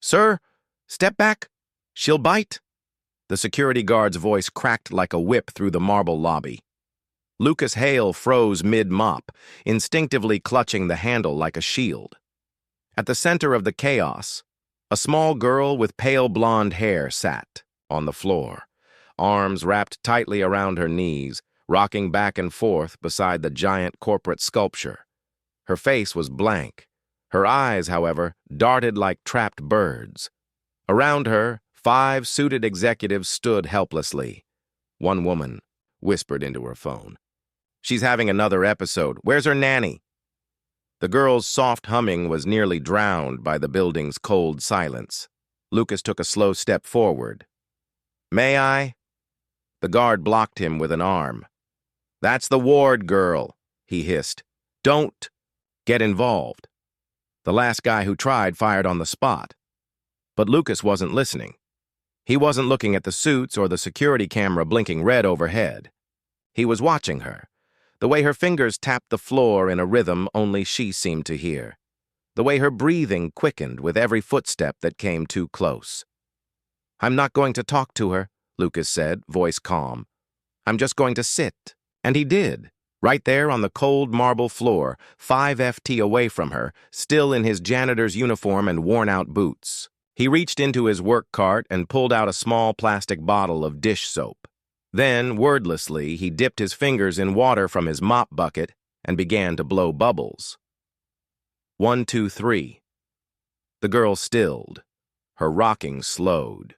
Sir, step back. She'll bite. The security guard's voice cracked like a whip through the marble lobby. Lucas Hale froze mid-mop, instinctively clutching the handle like a shield. At the center of the chaos, a small girl with pale blonde hair sat on the floor, arms wrapped tightly around her knees, rocking back and forth beside the giant corporate sculpture. Her face was blank. Her eyes, however, darted like trapped birds. Around her, 5 suited executives stood helplessly. One woman whispered into her phone. "She's having another episode. Where's her nanny?" The girl's soft humming was nearly drowned by the building's cold silence. Lucas took a slow step forward. "May I?" The guard blocked him with an arm. "That's the ward girl," he hissed. "Don't get involved." The last guy who tried fired on the spot. But Lucas wasn't listening. He wasn't looking at the suits or the security camera blinking red overhead. He was watching her, the way her fingers tapped the floor in a rhythm only she seemed to hear, the way her breathing quickened with every footstep that came too close. "I'm not going to talk to her," Lucas said, voice calm. "I'm just going to sit." And he did. Right there on the cold marble floor, 5 FT away from her, still in his janitor's uniform and worn-out boots. He reached into his work cart and pulled out a small plastic bottle of dish soap. Then, wordlessly, he dipped his fingers in water from his mop bucket and began to blow bubbles. 1, 2, 3. The girl stilled. Her rocking slowed.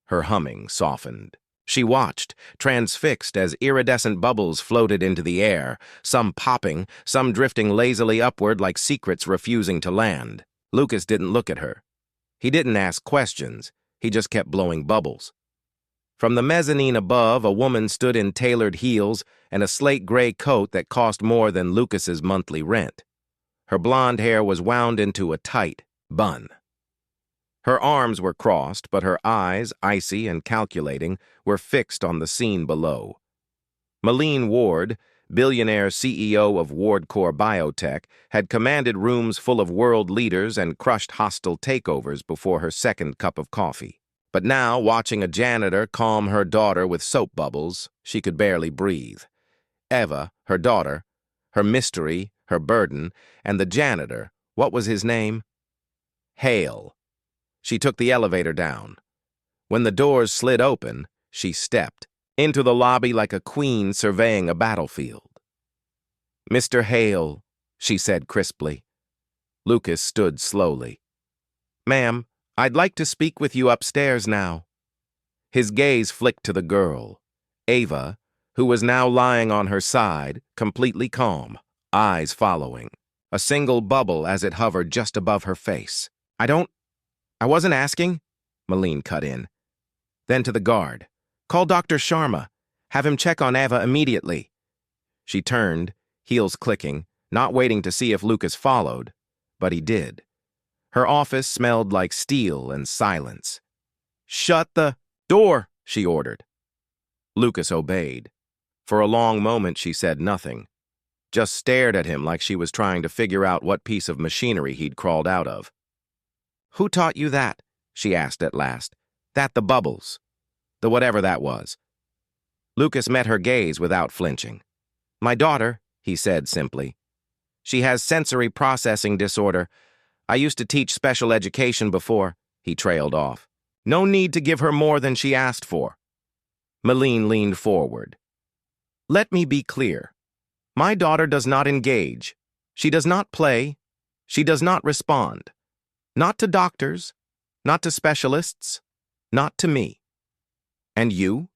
Her humming softened. She watched, transfixed as iridescent bubbles floated into the air, some popping, some drifting lazily upward like secrets refusing to land. Lucas didn't look at her. He didn't ask questions. He just kept blowing bubbles. From the mezzanine above, a woman stood in tailored heels and a slate-gray coat that cost more than Lucas's monthly rent. Her blonde hair was wound into a tight bun. Her arms were crossed, but her eyes, icy and calculating, were fixed on the scene below. Malene Ward, billionaire CEO of Wardcore Biotech, had commanded rooms full of world leaders and crushed hostile takeovers before her second cup of coffee. But now, watching a janitor calm her daughter with soap bubbles, she could barely breathe. Eva, her daughter, her mystery, her burden, and the janitor, what was his name? Hale. She took the elevator down. When the doors slid open, she stepped into the lobby like a queen surveying a battlefield. "Mr. Hale," she said crisply. Lucas stood slowly. "Ma'am, I'd like to speak with you upstairs now." His gaze flicked to the girl, Ava, who was now lying on her side, completely calm, eyes following, a single bubble as it hovered just above her face. I wasn't asking," Malene cut in. Then to the guard, "Call Dr. Sharma. Have him check on Eva immediately." She turned, heels clicking, not waiting to see if Lucas followed, but he did. Her office smelled like steel and silence. "Shut the door," she ordered. Lucas obeyed. For a long moment she said nothing, just stared at him like she was trying to figure out what piece of machinery he'd crawled out of. "Who taught you that?" she asked at last. "That the bubbles. The whatever that was." Lucas met her gaze without flinching. "My daughter," he said simply. "She has sensory processing disorder. I used to teach special education before," he trailed off. "No need to give her more than she asked for." Malene leaned forward. "Let me be clear. My daughter does not engage. She does not play. She does not respond. Not to doctors, not to specialists, not to me. And you?"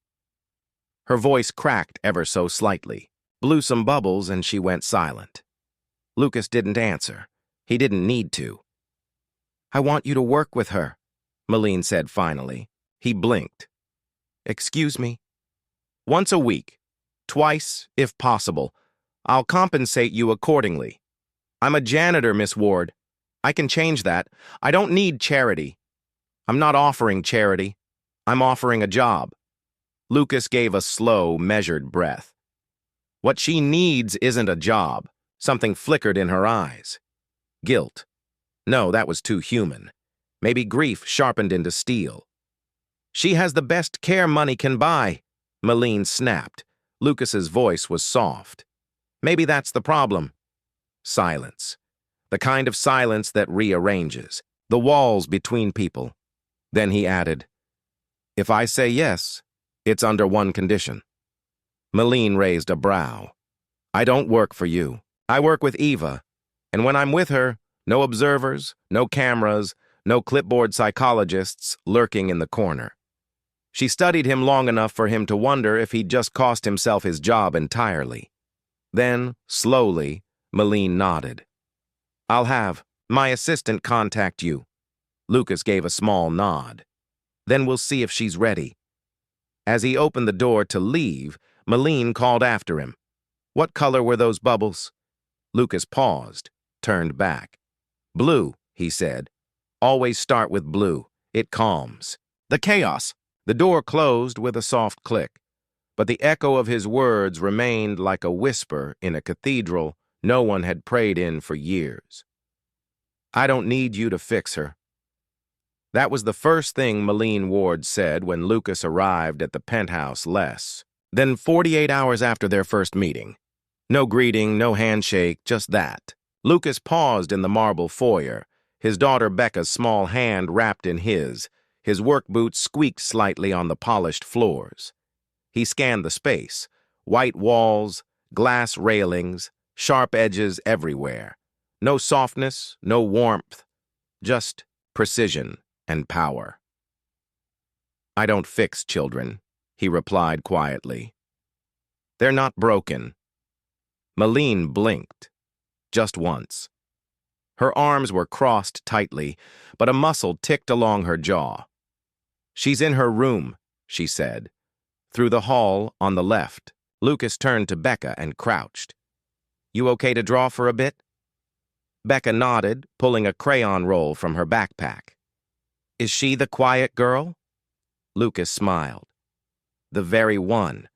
Her voice cracked ever so slightly, blew some bubbles, and she went silent. Lucas didn't answer. He didn't need to. "I want you to work with her," Malene said finally. He blinked. "Excuse me?" "Once a week. Twice, if possible. I'll compensate you accordingly. I'm a janitor, Miss Ward. I can change that. I don't need charity. I'm not offering charity. I'm offering a job." Lucas gave a slow, measured breath. What she needs isn't a job. Something flickered in her eyes. Guilt. No, that was too human. maybe grief sharpened into steel. "She has the best care money can buy," Malene snapped. Lucas's voice was soft. "Maybe that's the problem." Silence. The kind of silence that rearranges the walls between people. Then he added, "If I say yes, it's under one condition." Malene raised a brow. "I don't work for you. I work with Eva. And when I'm with her, no observers, no cameras, no clipboard psychologists lurking in the corner." She studied him long enough for him to wonder if he'd just cost himself his job entirely. Then, slowly, Malene nodded. "I'll have my assistant contact you." Lucas gave a small nod. "Then we'll see if she's ready." As he opened the door to leave, Malene called after him. "What color were those bubbles?" Lucas paused, turned back. "Blue," he said. "Always start with blue. It calms the chaos." The door closed with a soft click, but the echo of his words remained like a whisper in a cathedral no one had prayed in for years. "I don't need you to fix her." That was the first thing Malene Ward said when Lucas arrived at the penthouse less than 48 hours after their first meeting. No greeting, no handshake, just that. Lucas paused in the marble foyer, his daughter Becca's small hand wrapped in his work boots squeaked slightly on the polished floors. He scanned the space, white walls, glass railings, sharp edges everywhere. No softness, no warmth, just precision and power. "I don't fix children," he replied quietly. "They're not broken." Malene blinked, just once. Her arms were crossed tightly, but a muscle ticked along her jaw. "She's in her room," she said. "Through the hall on the left." Lucas turned to Becca and crouched. "You okay to draw for a bit?" Becca nodded, pulling a crayon roll from her backpack. "Is she the quiet girl?" Lucas smiled. "The very one."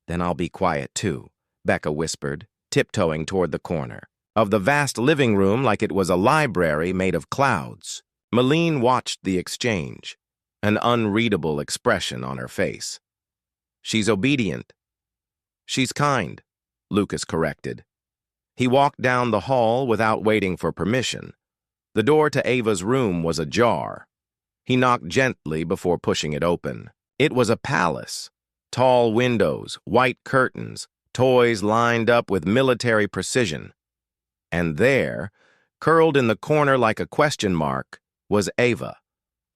"Then I'll be quiet too," Becca whispered, tiptoeing toward the corner of the vast living room like it was a library made of clouds. Malene watched the exchange, an unreadable expression on her face. "She's obedient." "She's kind," Lucas corrected. He walked down the hall without waiting for permission. The door to Ava's room was ajar. He knocked gently before pushing it open. It was a palace. Tall windows, white curtains, toys lined up with military precision. And there, curled in the corner like a question mark, was Ava,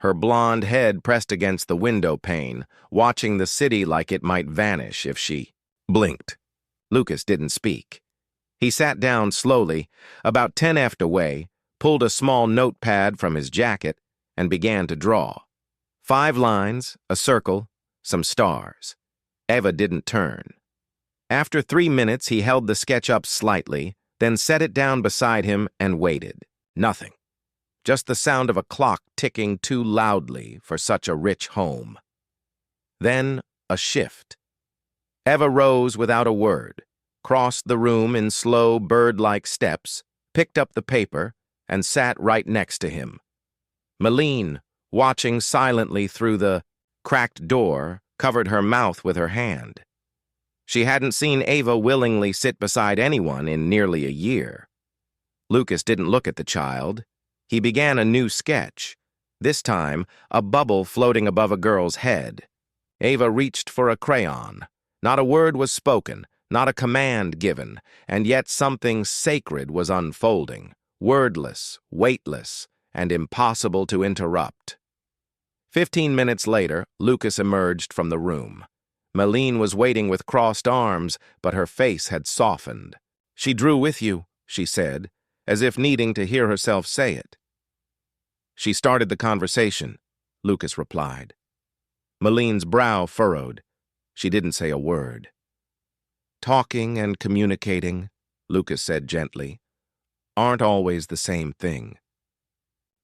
her blonde head pressed against the window pane, watching the city like it might vanish if she blinked. Lucas didn't speak. He sat down slowly, about 10 feet away, pulled a small notepad from his jacket, and began to draw. 5 lines, a circle, some stars. Ava didn't turn. After 3 minutes, he held the sketch up slightly, then set it down beside him and waited. Nothing. Just the sound of a clock ticking too loudly for such a rich home. Then a shift. Eva rose without a word, crossed the room in slow, bird-like steps, picked up the paper, and sat right next to him. Malene, watching silently through the cracked door, covered her mouth with her hand. She hadn't seen Ava willingly sit beside anyone in nearly a year. Lucas didn't look at the child. He began a new sketch, this time a bubble floating above a girl's head. Ava reached for a crayon. Not a word was spoken, not a command given, and yet something sacred was unfolding, wordless, weightless, and impossible to interrupt. 15 minutes later, Lucas emerged from the room. Malene was waiting with crossed arms, but her face had softened. "She drew with you," she said, as if needing to hear herself say it. "She started the conversation," Lucas replied. Malene's brow furrowed. She didn't say a word. "Talking and communicating," Lucas said gently, "aren't always the same thing."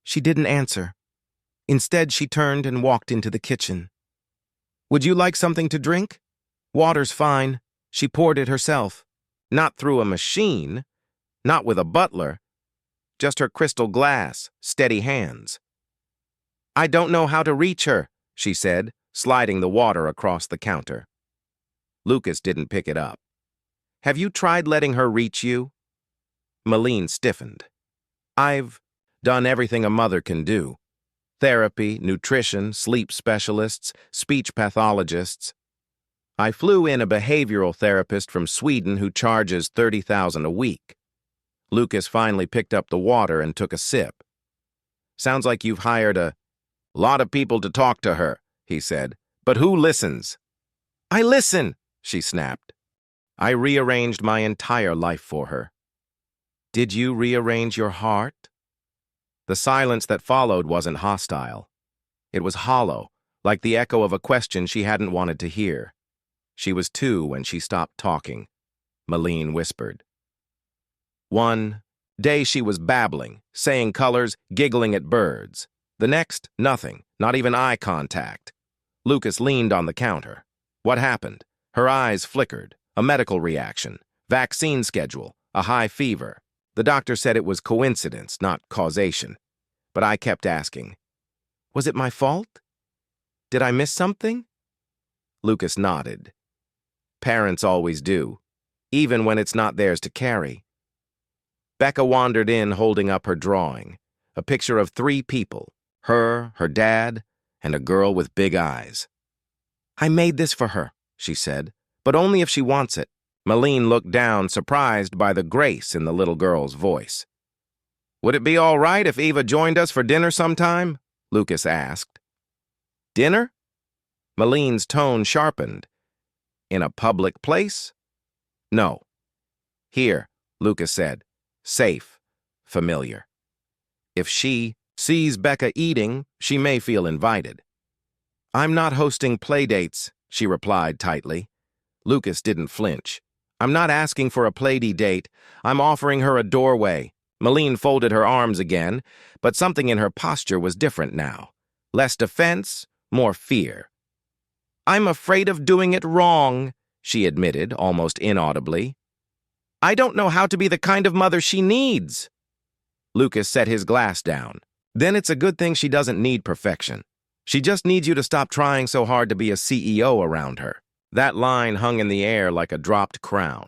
She didn't answer. Instead, she turned and walked into the kitchen. "Would you like something to drink?" "Water's fine." She poured it herself. Not through a machine, not with a butler. Just her crystal glass, steady hands. I don't know how to reach her, she said, sliding the water across the counter. Lucas didn't pick it up. Have you tried letting her reach you? Malene stiffened. I've done everything a mother can do. Therapy, nutrition, sleep specialists, speech pathologists. I flew in a behavioral therapist from Sweden who charges $30,000 a week. Lucas finally picked up the water and took a sip. Sounds like you've hired a lot of people to talk to her, he said. But who listens? I listen, she snapped. I rearranged my entire life for her. Did you rearrange your heart? The silence that followed wasn't hostile. It was hollow, like the echo of a question she hadn't wanted to hear. She was 2 when she stopped talking. Malene whispered. One day she was babbling, saying colors, giggling at birds. The next, nothing, not even eye contact. Lucas leaned on the counter. What happened? Her eyes flickered. A medical reaction. Vaccine schedule. A high fever. The doctor said it was coincidence, not causation. But I kept asking. Was it my fault? Did I miss something? Lucas nodded. Parents always do, even when it's not theirs to carry. Becca wandered in holding up her drawing, a picture of 3 people, her dad, and a girl with big eyes. I made this for her, she said, but only if she wants it. Malene looked down, surprised by the grace in the little girl's voice. Would it be all right if Eva joined us for dinner sometime? Lucas asked. Dinner? Malene's tone sharpened. In a public place? No. Here, Lucas said. Safe, familiar. If she sees Becca eating, she may feel invited. I'm not hosting playdates, she replied tightly. Lucas didn't flinch. I'm not asking for a playdate date. I'm offering her a doorway. Malene folded her arms again, but something in her posture was different now. Less defense, more fear. I'm afraid of doing it wrong, she admitted, almost inaudibly. I don't know how to be the kind of mother she needs. Lucas set his glass down. Then it's a good thing she doesn't need perfection. She just needs you to stop trying so hard to be a CEO around her. That line hung in the air like a dropped crown.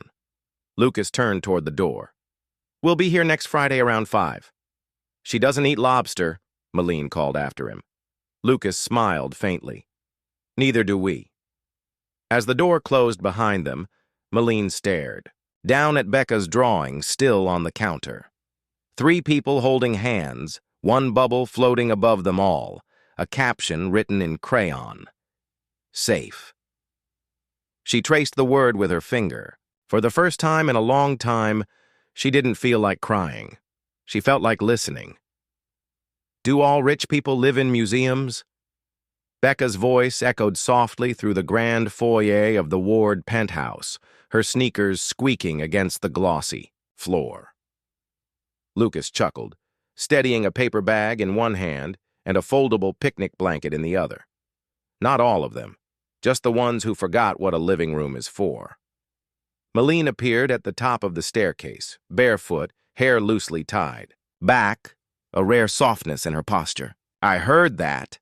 Lucas turned toward the door. We'll be here next Friday around 5. She doesn't eat lobster, Malene called after him. Lucas smiled faintly. Neither do we. As the door closed behind them, Malene stared, down at Becca's drawing still on the counter. 3 people holding hands, 1 bubble floating above them all, a caption written in crayon. Safe. She traced the word with her finger. For the first time in a long time, she didn't feel like crying. She felt like listening. Do all rich people live in museums? Becca's voice echoed softly through the grand foyer of the Ward penthouse, her sneakers squeaking against the glossy floor. Lucas chuckled, steadying a paper bag in one hand and a foldable picnic blanket in the other. Not all of them, just the ones who forgot what a living room is for. Malene appeared at the top of the staircase, barefoot, hair loosely tied. Back, a rare softness in her posture. I heard that.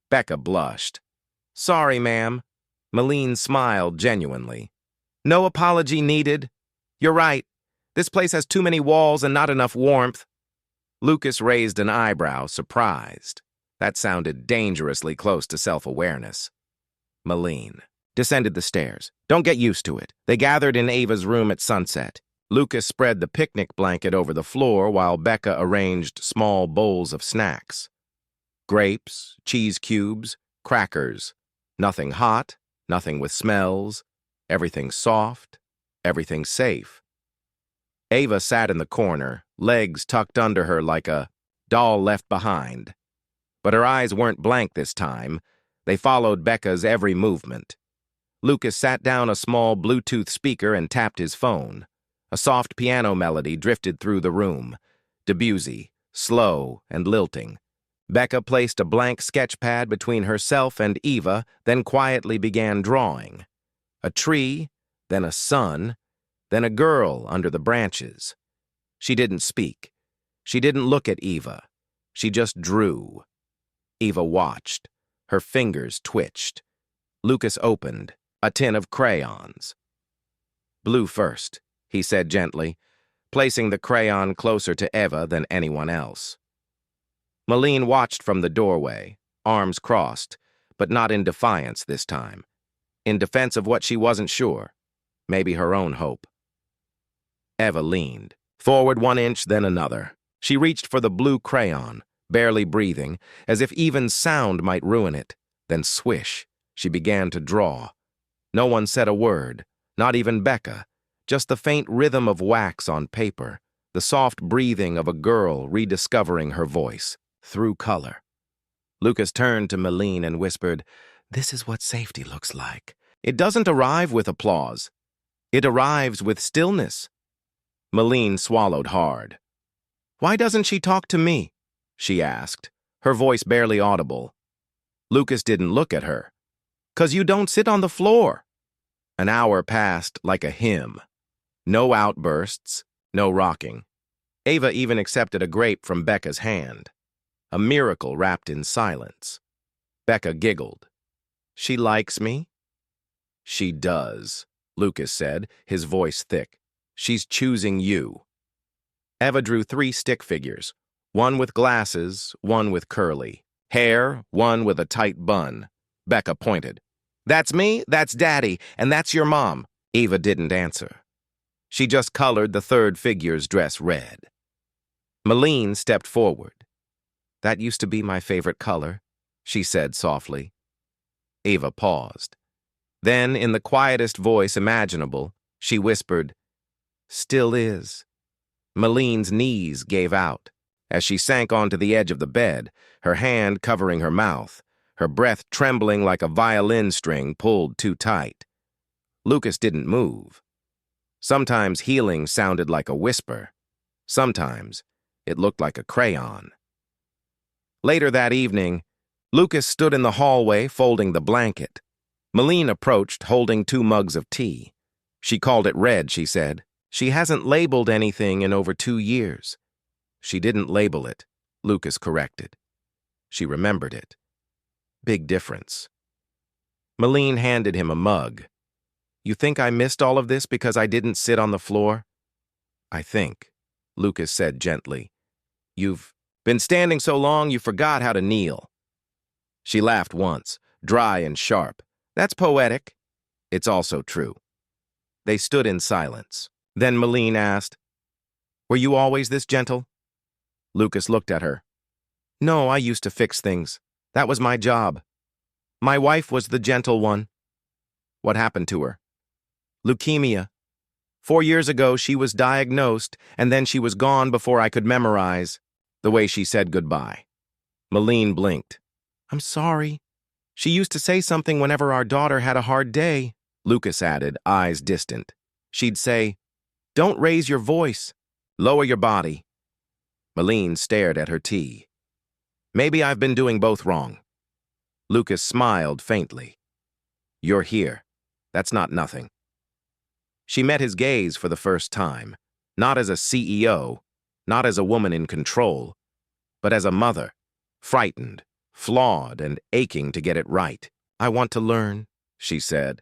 Becca blushed. Sorry, ma'am. Malene smiled genuinely. No apology needed. You're right. This place has too many walls and not enough warmth. Lucas raised an eyebrow, surprised. That sounded dangerously close to self-awareness. Malene descended the stairs. Don't get used to it. They gathered in Ava's room at sunset. Lucas spread the picnic blanket over the floor while Becca arranged small bowls of snacks. Grapes, cheese cubes, crackers. Nothing hot, nothing with smells. Everything soft, everything safe. Ava sat in the corner, legs tucked under her like a doll left behind. But her eyes weren't blank this time. They followed Becca's every movement. Lucas sat down a small Bluetooth speaker and tapped his phone. A soft piano melody drifted through the room. Debussy, slow and lilting. Becca placed a blank sketch pad between herself and Eva, then quietly began drawing. A tree, then a sun, then a girl under the branches. She didn't speak. She didn't look at Eva. She just drew. Eva watched. Her fingers twitched. Lucas opened a tin of crayons. "Blue first," he said gently, placing the crayon closer to Eva than anyone else. Malene watched from the doorway, arms crossed, but not in defiance this time. In defense of what she wasn't sure, maybe her own hope. Eva leaned, forward 1 inch, then another. She reached for the blue crayon, barely breathing, as if even sound might ruin it. Then swish, she began to draw. No one said a word, not even Becca, just the faint rhythm of wax on paper, the soft breathing of a girl rediscovering her voice, through color. Lucas turned to Malene and whispered, "This is what safety looks like. It doesn't arrive with applause. It arrives with stillness." Malene swallowed hard. "Why doesn't she talk to me?" she asked, her voice barely audible. Lucas didn't look at her. "'Cause you don't sit on the floor." An hour passed like a hymn. No outbursts, no rocking. Eva even accepted a grape from Becca's hand. A miracle wrapped in silence. Becca giggled. "She likes me?" "She does," Lucas said, his voice thick. "She's choosing you." Eva drew 3 stick figures, one with glasses, one with curly hair, one with a tight bun. Becca pointed. "That's me, that's Daddy, and that's your mom." Eva didn't answer. She just colored the third figure's dress red. Malene stepped forward. "That used to be my favorite color," she said softly. Eva paused. Then, in the quietest voice imaginable, she whispered, "Still is." Malene's knees gave out as she sank onto the edge of the bed, her hand covering her mouth, her breath trembling like a violin string pulled too tight. Lucas didn't move. Sometimes healing sounded like a whisper. Sometimes it looked like a crayon. Later that evening, Lucas stood in the hallway folding the blanket. Malene approached, holding 2 mugs of tea. She called it red, she said. "She hasn't labeled anything in over 2 years." "She didn't label it," Lucas corrected. "She remembered it." Big difference. Malene handed him a mug. "You think I missed all of this because I didn't sit on the floor?" "I think," Lucas said gently. "You've been standing so long you forgot how to kneel." She laughed once, dry and sharp. "That's poetic." "It's also true." They stood in silence. Then Malene asked, "Were you always this gentle?" Lucas looked at her. "No, I used to fix things. That was my job. My wife was the gentle one." "What happened to her?" "Leukemia. 4 years ago she was diagnosed, and then she was gone before I could memorize." The way she said goodbye. Malene blinked. "I'm sorry. She used to say something whenever our daughter had a hard day," Lucas added, eyes distant. She'd say, "Don't raise your voice. Lower your body." Malene stared at her tea. "Maybe I've been doing both wrong." Lucas smiled faintly. "You're here. That's not nothing." She met his gaze for the first time, not as a CEO, not as a woman in control, but as a mother, frightened, flawed, and aching to get it right. "I want to learn," she said.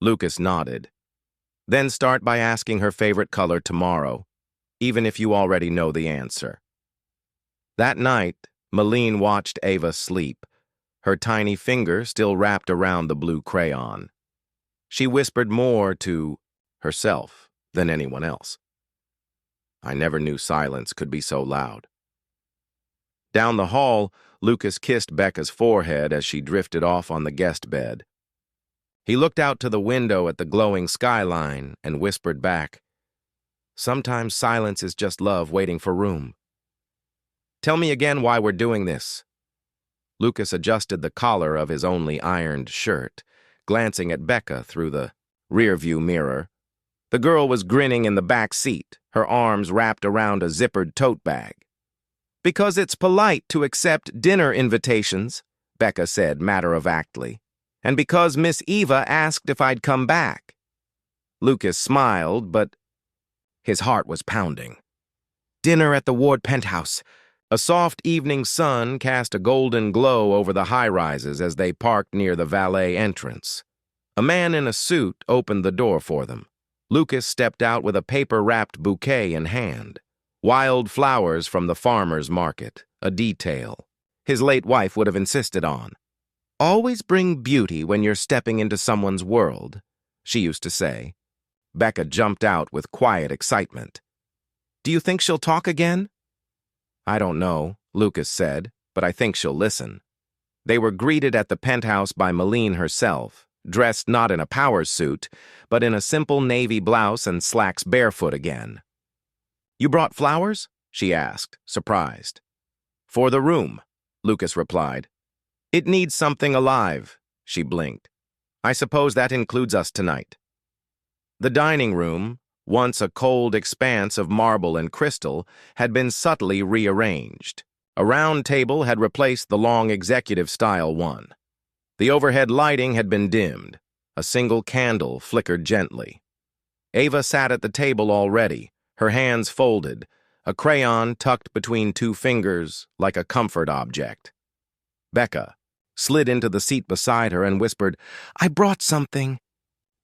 Lucas nodded. "Then start by asking her favorite color tomorrow, even if you already know the answer." That night, Malene watched Eva sleep, her tiny finger still wrapped around the blue crayon. She whispered more to herself than anyone else. "I never knew silence could be so loud." Down the hall, Lucas kissed Becca's forehead as she drifted off on the guest bed. He looked out to the window at the glowing skyline and whispered back, "Sometimes silence is just love waiting for room." "Tell me again why we're doing this." Lucas adjusted the collar of his only ironed shirt, glancing at Becca through the rearview mirror. The girl was grinning in the back seat, her arms wrapped around a zippered tote bag. "Because it's polite to accept dinner invitations," Becca said matter-of-factly, "and because Miss Eva asked if I'd come back." Lucas smiled, but his heart was pounding. "Dinner at the Ward penthouse. A soft evening sun cast a golden glow over the high-rises as they parked near the valet entrance. A man in a suit opened the door for them. Lucas stepped out with a paper-wrapped bouquet in hand. Wild flowers from the farmer's market, a detail his late wife would have insisted on. "Always bring beauty when you're stepping into someone's world," she used to say. Becca jumped out with quiet excitement. "Do you think she'll talk again?" "I don't know," Lucas said, "but I think she'll listen." They were greeted at the penthouse by Malene herself, dressed not in a power suit, but in a simple navy blouse and slacks, barefoot again. "You brought flowers?" she asked, surprised. "For the room," Lucas replied. "It needs something alive," she blinked. "I suppose that includes us tonight." The dining room, once a cold expanse of marble and crystal, had been subtly rearranged. A round table had replaced the long executive-style one. The overhead lighting had been dimmed. A single candle flickered gently. Ava sat at the table already, her hands folded, a crayon tucked between two fingers like a comfort object. Becca slid into the seat beside her and whispered, "I brought something."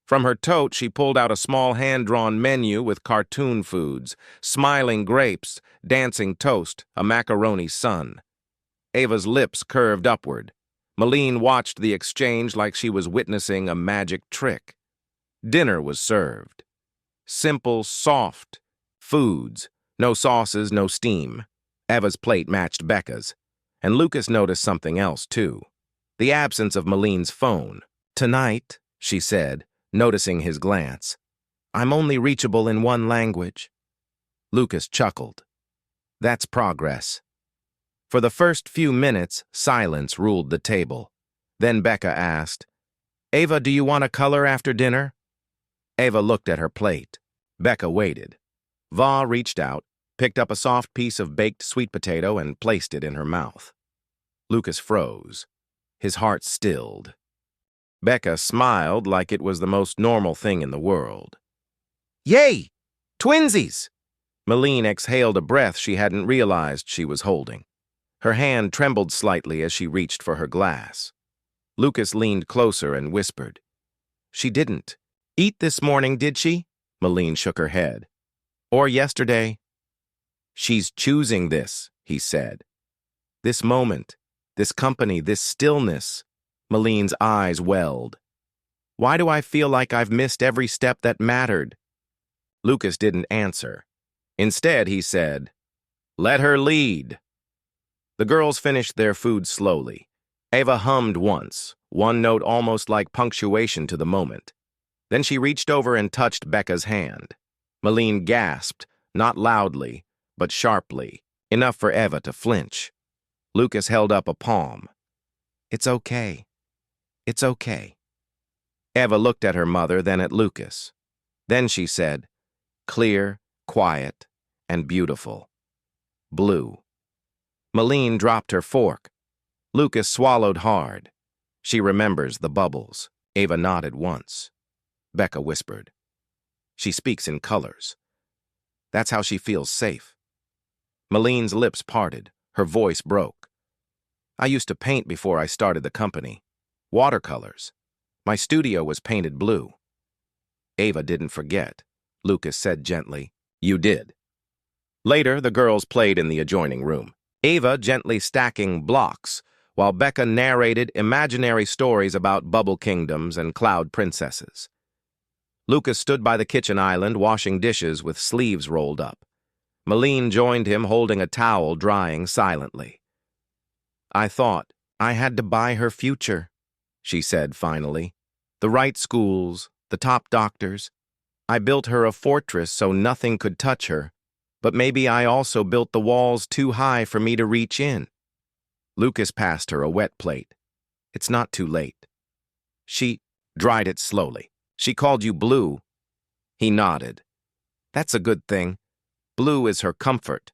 From her tote, she pulled out a small hand-drawn menu with cartoon foods, smiling grapes, dancing toast, a macaroni sun. Ava's lips curved upward. Malene watched the exchange like she was witnessing a magic trick. Dinner was served. Simple, soft foods, no sauces, no steam. Ava's plate matched Becca's. And Lucas noticed something else, too. The absence of Malene's phone. "Tonight," she said, noticing his glance, "I'm only reachable in one language." Lucas chuckled. "That's progress." For the first few minutes, silence ruled the table. Then Becca asked, "Ava, do you want a color after dinner?" Ava looked at her plate. Becca waited. Va reached out, picked up a soft piece of baked sweet potato and placed it in her mouth. Lucas froze. His heart stilled. Becca smiled like it was the most normal thing in the world. "Yay! Twinsies!" Malene exhaled a breath she hadn't realized she was holding. Her hand trembled slightly as she reached for her glass. Lucas leaned closer and whispered, "She didn't eat this morning, did she?" Malene shook her head. "Or yesterday?" "She's choosing this," he said. "This moment, this company, this stillness." Malene's eyes welled. "Why do I feel like I've missed every step that mattered?" Lucas didn't answer. Instead, he said, "Let her lead." The girls finished their food slowly. Ava hummed once, one note almost like punctuation to the moment. Then she reached over and touched Becca's hand. Malene gasped, not loudly, but sharply, enough for Ava to flinch. Lucas held up a palm. "It's okay. It's okay." Ava looked at her mother, then at Lucas. Then she said, "Clear, quiet, and beautiful. Blue." Malene dropped her fork. Lucas swallowed hard. "She remembers the bubbles." Ava nodded once. Becca whispered, "She speaks in colors. That's how she feels safe." Malene's lips parted. Her voice broke. "I used to paint before I started the company. Watercolors. My studio was painted blue." Ava didn't forget. Lucas said gently, "You did." Later, the girls played in the adjoining room. Ava gently stacking blocks, while Becca narrated imaginary stories about bubble kingdoms and cloud princesses. Lucas stood by the kitchen island washing dishes with sleeves rolled up. Malene joined him holding a towel drying silently. "I thought I had to buy her future," she said finally. "The right schools, the top doctors. I built her a fortress so nothing could touch her, but maybe I also built the walls too high for me to reach in." Lucas passed her a wet plate. "It's not too late." She dried it slowly. "She called you blue." He nodded. "That's a good thing. Blue is her comfort."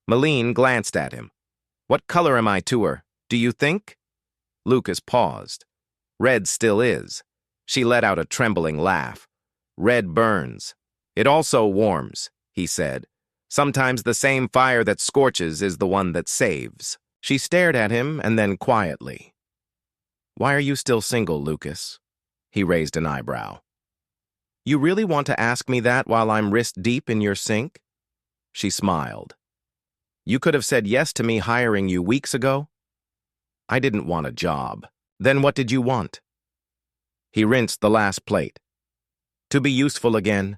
Malene glanced at him. "What color am I to her, do you think?" Lucas paused. "Red still is." She let out a trembling laugh. "Red burns. It also warms," he said. Sometimes the same fire that scorches is the one that saves. She stared at him and then quietly. Why are you still single, Lucas? He raised an eyebrow. You really want to ask me that while I'm wrist deep in your sink? She smiled. You could have said yes to me hiring you weeks ago. I didn't want a job. Then what did you want? He rinsed the last plate. To be useful again.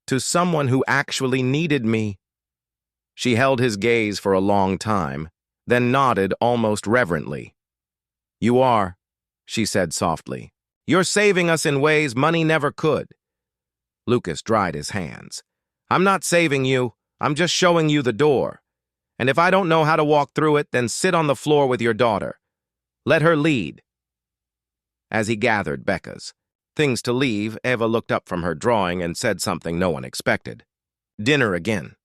To someone who actually needed me. She held his gaze for a long time, then nodded almost reverently. You are, she said softly. You're saving us in ways money never could. Lucas dried his hands. I'm not saving you. I'm just showing you the door. And if I don't know how to walk through it, then sit on the floor with your daughter. Let her lead. As he gathered Becca's things to leave, Eva looked up from her drawing and said something no one expected. Dinner again.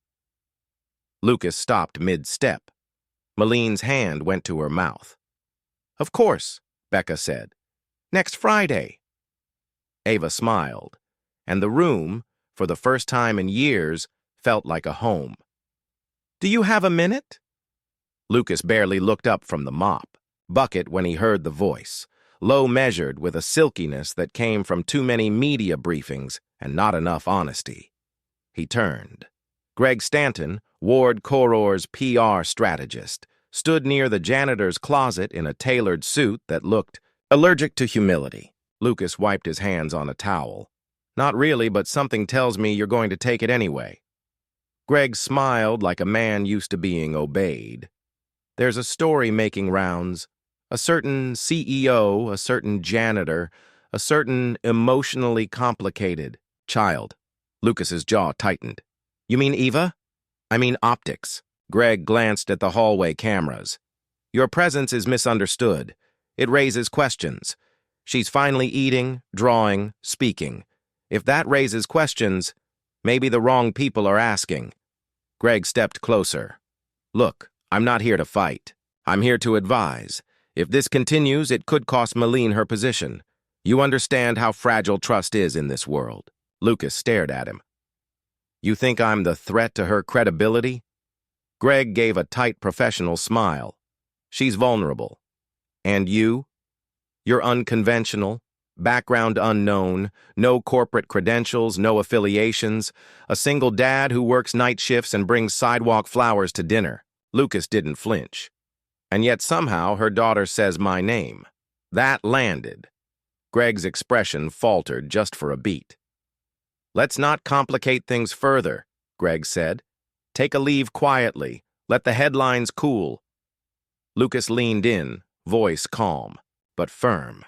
Lucas stopped mid-step. Maline's hand went to her mouth. Of course, Becca said. Next Friday. Eva smiled, and the room, for the first time in years, felt like a home. Do you have a minute? Lucas barely looked up from the mop bucket when he heard the voice, low measured with a silkiness that came from too many media briefings and not enough honesty. He turned. Greg Stanton, Ward Coror's PR strategist, stood near the janitor's closet in a tailored suit that looked allergic to humility. Lucas wiped his hands on a towel. Not really, but something tells me you're going to take it anyway. Greg smiled like a man used to being obeyed. There's a story making rounds. A certain CEO, a certain janitor, a certain emotionally complicated child. Lucas's jaw tightened. You mean Eva? I mean optics. Greg glanced at the hallway cameras. Your presence is misunderstood. It raises questions. She's finally eating, drawing, speaking. If that raises questions, maybe the wrong people are asking. Greg stepped closer. Look, I'm not here to fight. I'm here to advise. If this continues, it could cost Maline her position. You understand how fragile trust is in this world. Lucas stared at him. You think I'm the threat to her credibility? Greg gave a tight professional smile. She's vulnerable. And you? You're unconventional, background unknown, no corporate credentials, no affiliations, a single dad who works night shifts and brings sidewalk flowers to dinner. Lucas didn't flinch. And yet somehow her daughter says my name. That landed. Greg's expression faltered just for a beat. Let's not complicate things further, Greg said. Take a leave quietly. Let the headlines cool. Lucas leaned in, voice calm, but firm.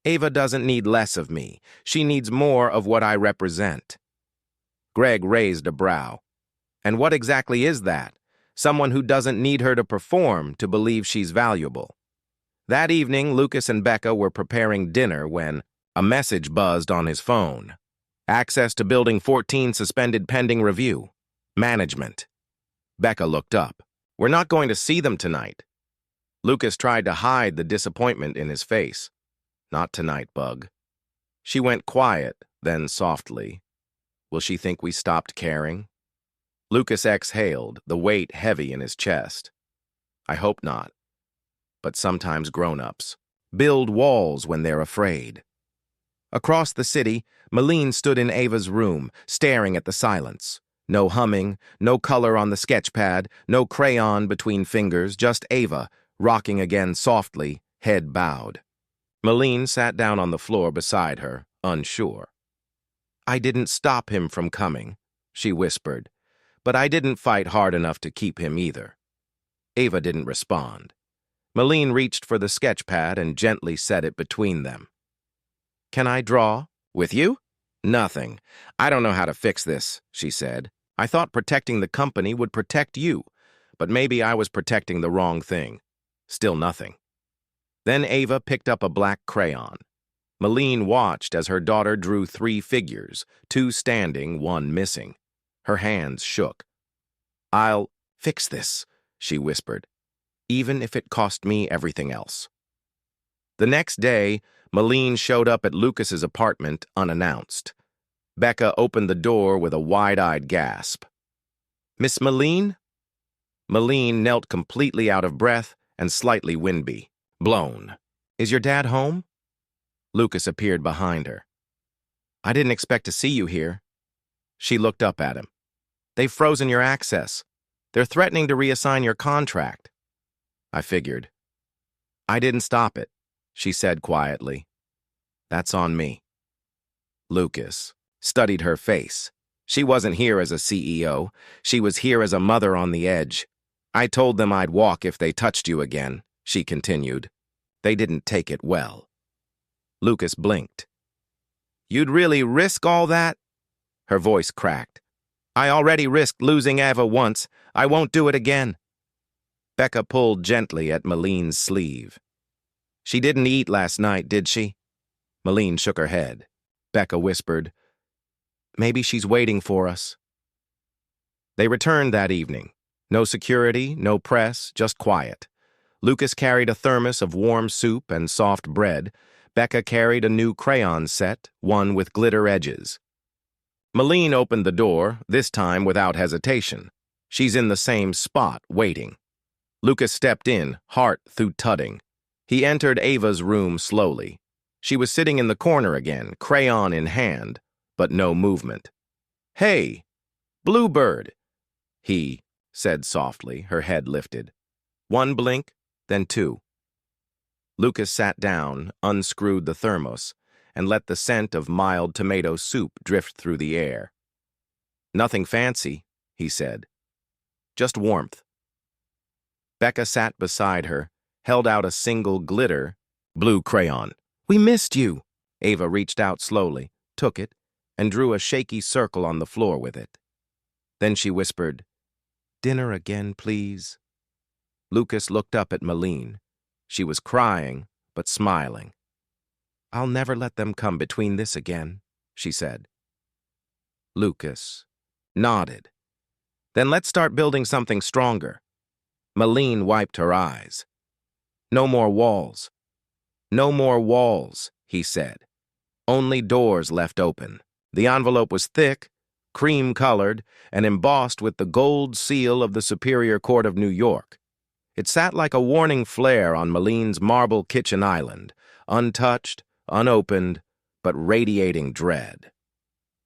Eva doesn't need less of me. She needs more of what I represent. Greg raised a brow. And what exactly is that? Someone who doesn't need her to perform to believe she's valuable. That evening, Lucas and Becca were preparing dinner when a message buzzed on his phone. Access to Building 14 suspended pending review. Management. Becca looked up. We're not going to see them tonight. Lucas tried to hide the disappointment in his face. Not tonight, Bug. She went quiet, then softly. Will she think we stopped caring? Lucas exhaled, the weight heavy in his chest. I hope not. But sometimes grown-ups build walls when they're afraid. Across the city, Maline stood in Ava's room, staring at the silence. No humming, no color on the sketch pad, no crayon between fingers, just Ava, rocking again softly, head bowed. Maline sat down on the floor beside her, unsure. I didn't stop him from coming, she whispered, but I didn't fight hard enough to keep him either. Ava didn't respond. Maline reached for the sketch pad and gently set it between them. Can I draw? With you? Nothing. I don't know how to fix this, she said. I thought protecting the company would protect you, but maybe I was protecting the wrong thing. Still nothing. Then Ava picked up a black crayon. Maline watched as her daughter drew 3 figures, 2 standing, 1 missing. Her hands shook. I'll fix this, she whispered, even if it cost me everything else. The next day, Maline showed up at Lucas's apartment unannounced. Becca opened the door with a wide-eyed gasp. Miss Malene? Malene knelt completely out of breath and slightly windby. Blown. Is your dad home? Lucas appeared behind her. I didn't expect to see you here. She looked up at him. They've frozen your access. They're threatening to reassign your contract. I figured. I didn't stop it, she said quietly. That's on me. Lucas studied her face. She wasn't here as a CEO. She was here as a mother on the edge. I told them I'd walk if they touched you again, she continued. They didn't take it well. Lucas blinked. You'd really risk all that? Her voice cracked. I already risked losing Eva once. I won't do it again. Becca pulled gently at Malene's sleeve. She didn't eat last night, did she? Malene shook her head. Becca whispered, Maybe she's waiting for us. They returned that evening. No security, no press, just quiet. Lucas carried a thermos of warm soup and soft bread. Becca carried a new crayon set, one with glitter edges. Malene opened the door, this time without hesitation. She's in the same spot, waiting. Lucas stepped in, heart thud-tudding. He entered Ava's room slowly. She was sitting in the corner again, crayon in hand, but no movement. Hey, Bluebird, he said softly, her head lifted. One blink, then two. Lucas sat down, unscrewed the thermos, and let the scent of mild tomato soup drift through the air. Nothing fancy, he said. Just warmth. Becca sat beside her, held out a single glitter, blue crayon. We missed you. Ava reached out slowly, took it, and drew a shaky circle on the floor with it. Then she whispered, Dinner again, please. Lucas looked up at Malene. She was crying, but smiling. I'll never let them come between this again, she said. Lucas nodded. Then let's start building something stronger. Malene wiped her eyes. No more walls. No more walls, he said. Only doors left open. The envelope was thick, cream-colored, and embossed with the gold seal of the Superior Court of New York. It sat like a warning flare on Malene's marble kitchen island, untouched, unopened, but radiating dread.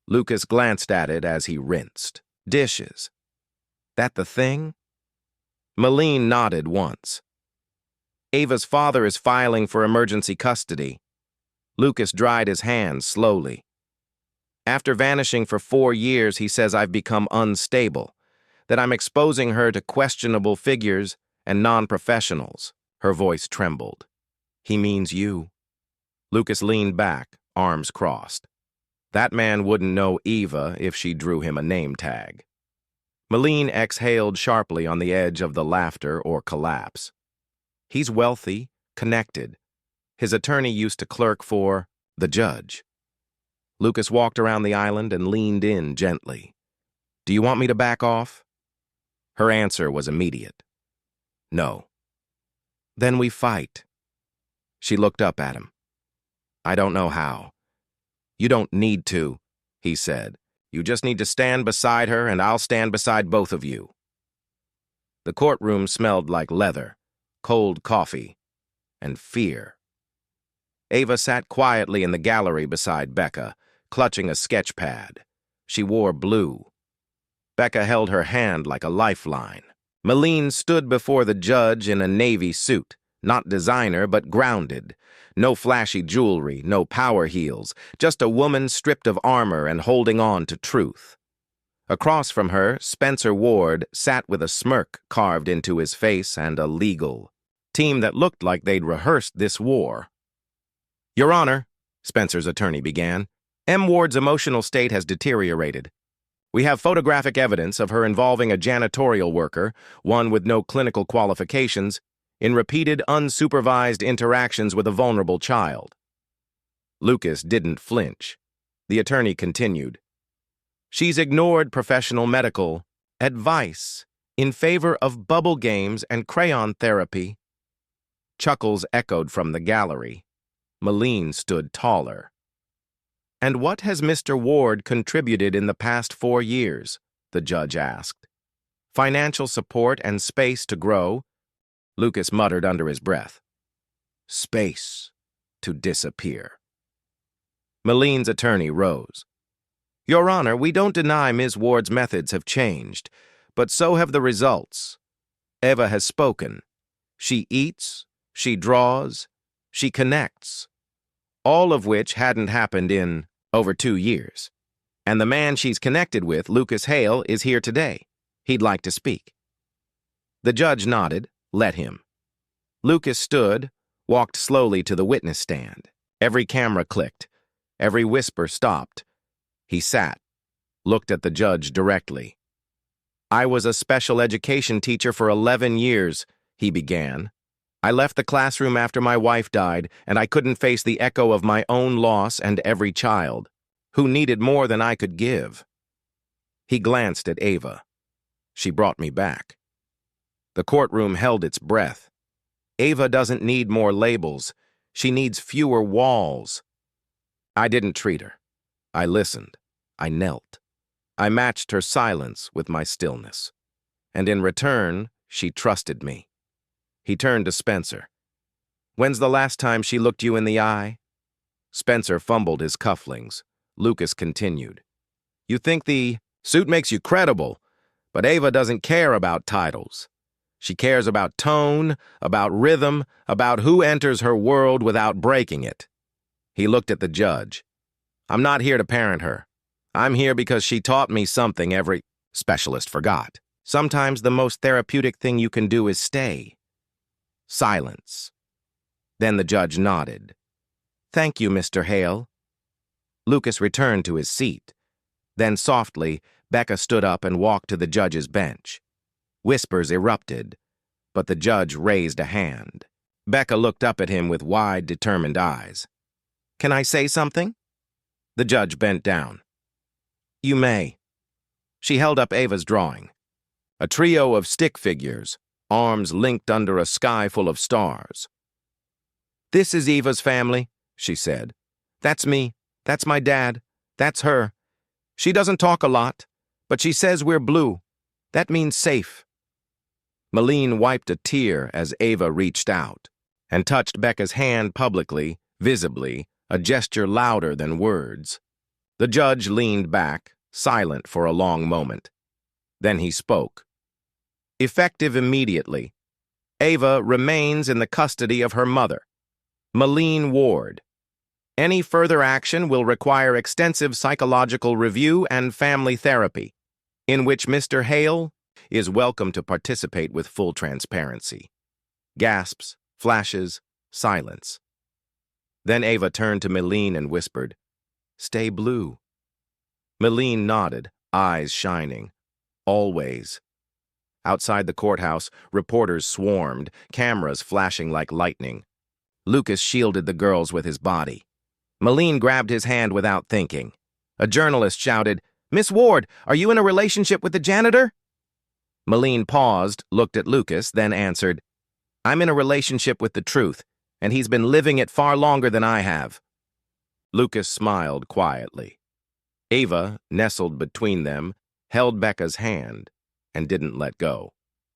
Lucas glanced at it as he rinsed. Dishes. That the thing? Malene nodded once. Ava's father is filing for emergency custody. Lucas dried his hands slowly. After vanishing for 4 years, he says I've become unstable, that I'm exposing her to questionable figures and non-professionals. Her voice trembled. He means you. Lucas leaned back, arms crossed. That man wouldn't know Eva if she drew him a name tag. Malene exhaled sharply on the edge of the laughter or collapse. He's wealthy, connected. His attorney used to clerk for the judge. Lucas walked around the island and leaned in gently. Do you want me to back off? Her answer was immediate. No. Then we fight. She looked up at him. I don't know how. You don't need to, he said. You just need to stand beside her and I'll stand beside both of you. The courtroom smelled like leather, cold coffee, and fear. Ava sat quietly in the gallery beside Becca, clutching a sketch pad. She wore blue. Becca held her hand like a lifeline. Malene stood before the judge in a navy suit, not designer but grounded. No flashy jewelry, no power heels, just a woman stripped of armor and holding on to truth. Across from her, Spencer Ward sat with a smirk carved into his face and a legal team that looked like they'd rehearsed this war. Your Honor, Spencer's attorney began, M. Ward's emotional state has deteriorated. We have photographic evidence of her involving a janitorial worker, one with no clinical qualifications, in repeated unsupervised interactions with a vulnerable child. Lucas didn't flinch. The attorney continued. She's ignored professional medical advice in favor of bubble games and crayon therapy. Chuckles echoed from the gallery. Malene stood taller. And what has Mr. Ward contributed in the past 4 years? The judge asked. financial support, and space to grow. Lucas muttered under his breath. Space to disappear. Maline's attorney rose. Your Honor, we don't deny Ms. Ward's methods have changed, but so have the results. Eva has spoken. She eats, she draws, she connects, all of which hadn't happened in over 2 years. And the man she's connected with, Lucas Hale, is here today. He'd like to speak. The judge nodded. Let him. Lucas stood, walked slowly to the witness stand. Every camera clicked. Every whisper stopped. He sat, looked at the judge directly. I was a special education teacher for 11 years, he began. I left the classroom after my wife died, and I couldn't face the echo of my own loss and every child, who needed more than I could give. He glanced at Ava. She brought me back. The courtroom held its breath. Ava doesn't need more labels. She needs fewer walls. I didn't treat her. I listened. I knelt. I matched her silence with my stillness. And in return, she trusted me. He turned to Spencer. When's the last time she looked you in the eye? Spencer fumbled his cufflinks. Lucas continued. You think the suit makes you credible, but Ava doesn't care about titles. She cares about tone, about rhythm, about who enters her world without breaking it. He looked at the judge. I'm not here to parent her. I'm here because she taught me something every specialist forgot. Sometimes the most therapeutic thing you can do is stay. Silence. Then the judge nodded. Thank you, Mr. Hale. Lucas returned to his seat. Then softly, Becca stood up and walked to the judge's bench. Whispers erupted, but the judge raised a hand. Becca looked up at him with wide, determined eyes. Can I say something? The judge bent down. You may. She held up Ava's drawing. A trio of stick figures, arms linked under a sky full of stars. This is Eva's family, she said. That's me. That's my dad. That's her. She doesn't talk a lot, but she says we're blue. That means safe. Maline wiped a tear as Ava reached out and touched Becca's hand publicly, visibly, a gesture louder than words. The judge leaned back, silent for a long moment. Then he spoke. Effective immediately, Ava remains in the custody of her mother, Maline Ward. Any further action will require extensive psychological review and family therapy, in which Mr. Hale is welcome to participate with full transparency. Gasps, flashes, silence. Then Ava turned to Maline and whispered, Stay blue. Maline nodded, eyes shining. Always. Outside the courthouse, reporters swarmed, cameras flashing like lightning. Lucas shielded the girls with his body. Maline grabbed his hand without thinking. A journalist shouted, Miss Ward, are you in a relationship with the janitor? Maline paused, looked at Lucas, then answered, I'm in a relationship with the truth, and he's been living it far longer than I have. Lucas smiled quietly. Ava, nestled between them, held Becca's hand and didn't let go.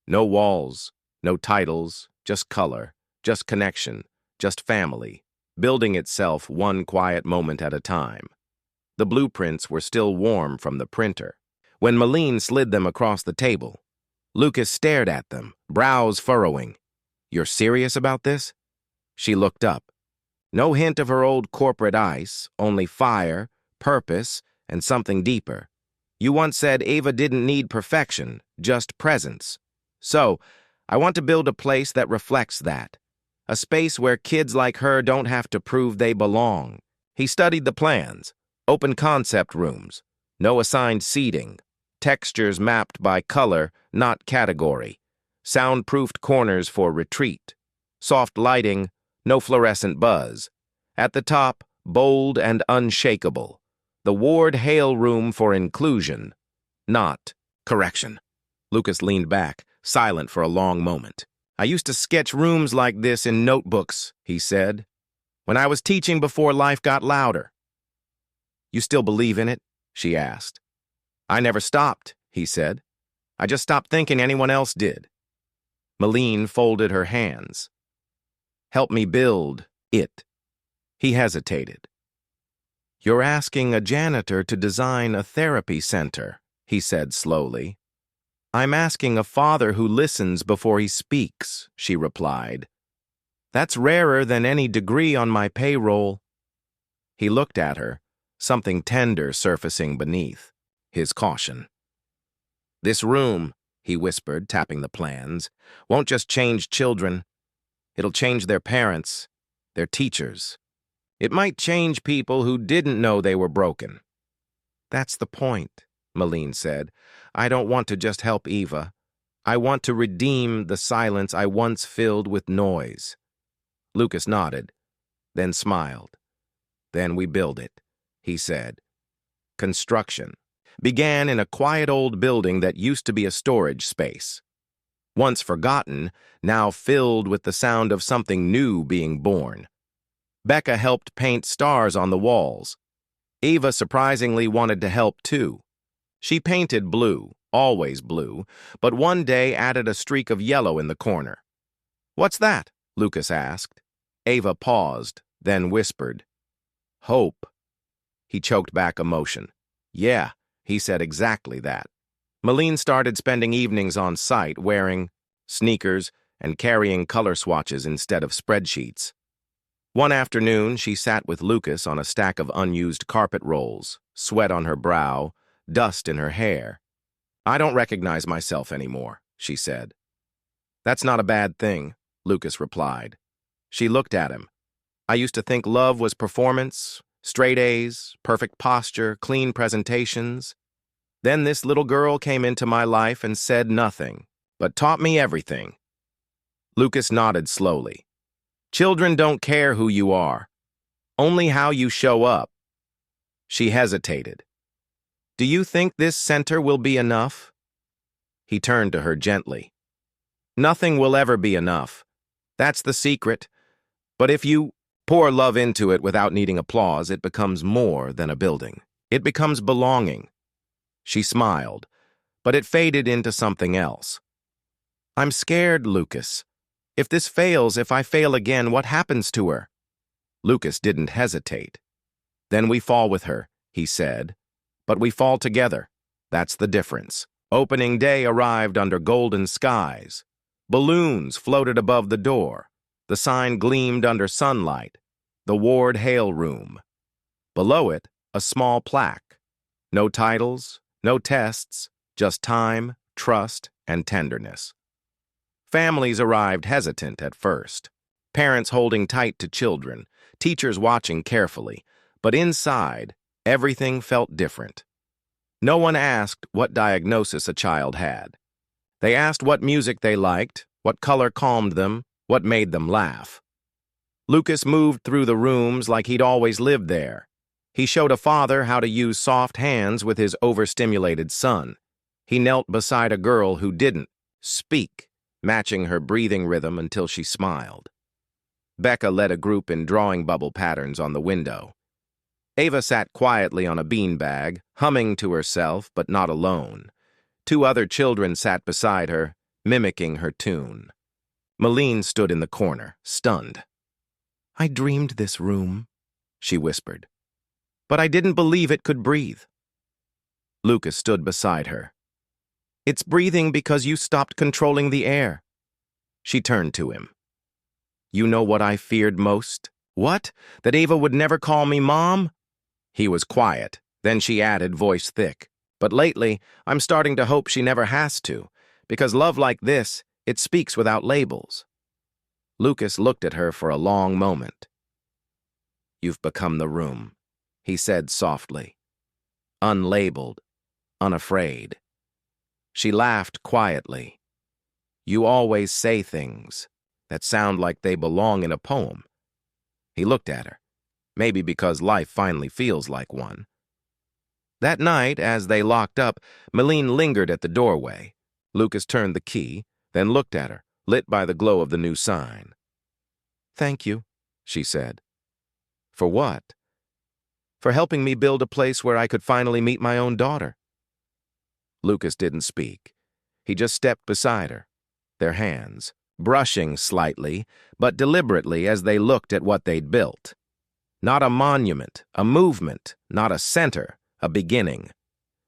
No walls, no titles, just color, just connection, just family, building itself one quiet moment at a time. The blueprints were still warm from the printer. When Maline slid them across the table, Lucas stared at them, brows furrowing. You're serious about this? She looked up. No hint of her old corporate ice, only fire, purpose, and something deeper. You once said Ava didn't need perfection, just presence. So, I want to build a place that reflects that. A space where kids like her don't have to prove they belong. He studied the plans. Open concept rooms. No assigned seating. Textures mapped by color, not category. Soundproofed corners for retreat. Soft lighting, no fluorescent buzz. At the top, bold and unshakable. The Ward Hale room for inclusion, not correction. Lucas leaned back, silent for a long moment. I used to sketch rooms like this in notebooks, he said, when I was teaching before life got louder. You still believe in it? She asked. I never stopped, he said. I just stopped thinking anyone else did. Malene folded her hands. Help me build it. He hesitated. You're asking a janitor to design a therapy center, he said slowly. I'm asking a father who listens before he speaks, she replied. That's rarer than any degree on my payroll. He looked at her, something tender surfacing beneath, his caution. This room, he whispered, tapping the plans, won't just change children. It'll change their parents, their teachers. It might change people who didn't know they were broken. That's the point, Malene said. I don't want to just help Eva. I want to redeem the silence I once filled with noise. Lucas nodded, then smiled. Then we build it, he said. Construction began in a quiet old building that used to be a storage space. Once forgotten, now filled with the sound of something new being born. Becca helped paint stars on the walls. Eva surprisingly wanted to help too. She painted blue, always blue, but one day added a streak of yellow in the corner. What's that? Lucas asked. Eva paused, then whispered. Hope. He choked back emotion. Yeah, he said exactly that. Malene started spending evenings on site wearing sneakers and carrying color swatches instead of spreadsheets. One afternoon, she sat with Lucas on a stack of unused carpet rolls, sweat on her brow, dust in her hair. I don't recognize myself anymore, she said. That's not a bad thing, Lucas replied. She looked at him. I used to think love was performance, straight A's, perfect posture, clean presentations. Then this little girl came into my life and said nothing, but taught me everything. Lucas nodded slowly. Children don't care who you are, only how you show up. She hesitated. Do you think this center will be enough? He turned to her gently. Nothing will ever be enough. That's the secret. But if you pour love into it without needing applause, it becomes more than a building. It becomes belonging. She smiled, but it faded into something else. I'm scared, Lucas. If this fails, if I fail again, what happens to her? Lucas didn't hesitate. Then we fall with her, he said. But we fall together. That's the difference. Opening day arrived under golden skies. Balloons floated above the door. The sign gleamed under sunlight. The Ward Hale Room. Below it, a small plaque. No titles, no tests, just time, trust, and tenderness. Families arrived hesitant at first. Parents holding tight to children, teachers watching carefully. But inside, everything felt different. No one asked what diagnosis a child had. They asked what music they liked, what color calmed them, what made them laugh. Lucas moved through the rooms like he'd always lived there. He showed a father how to use soft hands with his overstimulated son. He knelt beside a girl who didn't speak, matching her breathing rhythm until she smiled. Becca led a group in drawing bubble patterns on the window. Ava sat quietly on a beanbag, humming to herself, but not alone. 2 other children sat beside her, mimicking her tune. Malene stood in the corner, stunned. I dreamed this room, she whispered. But I didn't believe it could breathe. Lucas stood beside her. It's breathing because you stopped controlling the air. She turned to him. You know what I feared most? What? That Ava would never call me Mom? He was quiet. Then she added, voice thick. But lately, I'm starting to hope she never has to, because love like this, it speaks without labels. Lucas looked at her for a long moment. You've become the room, he said softly. Unlabeled, unafraid. She laughed quietly. You always say things that sound like they belong in a poem. He looked at her, maybe because life finally feels like one. That night, as they locked up, Malene lingered at the doorway. Lucas turned the key, then looked at her, lit by the glow of the new sign. Thank you, she said. For what? For helping me build a place where I could finally meet my own daughter. Lucas didn't speak. He just stepped beside her, their hands, brushing slightly, but deliberately as they looked at what they'd built. Not a monument, a movement, not a center, a beginning.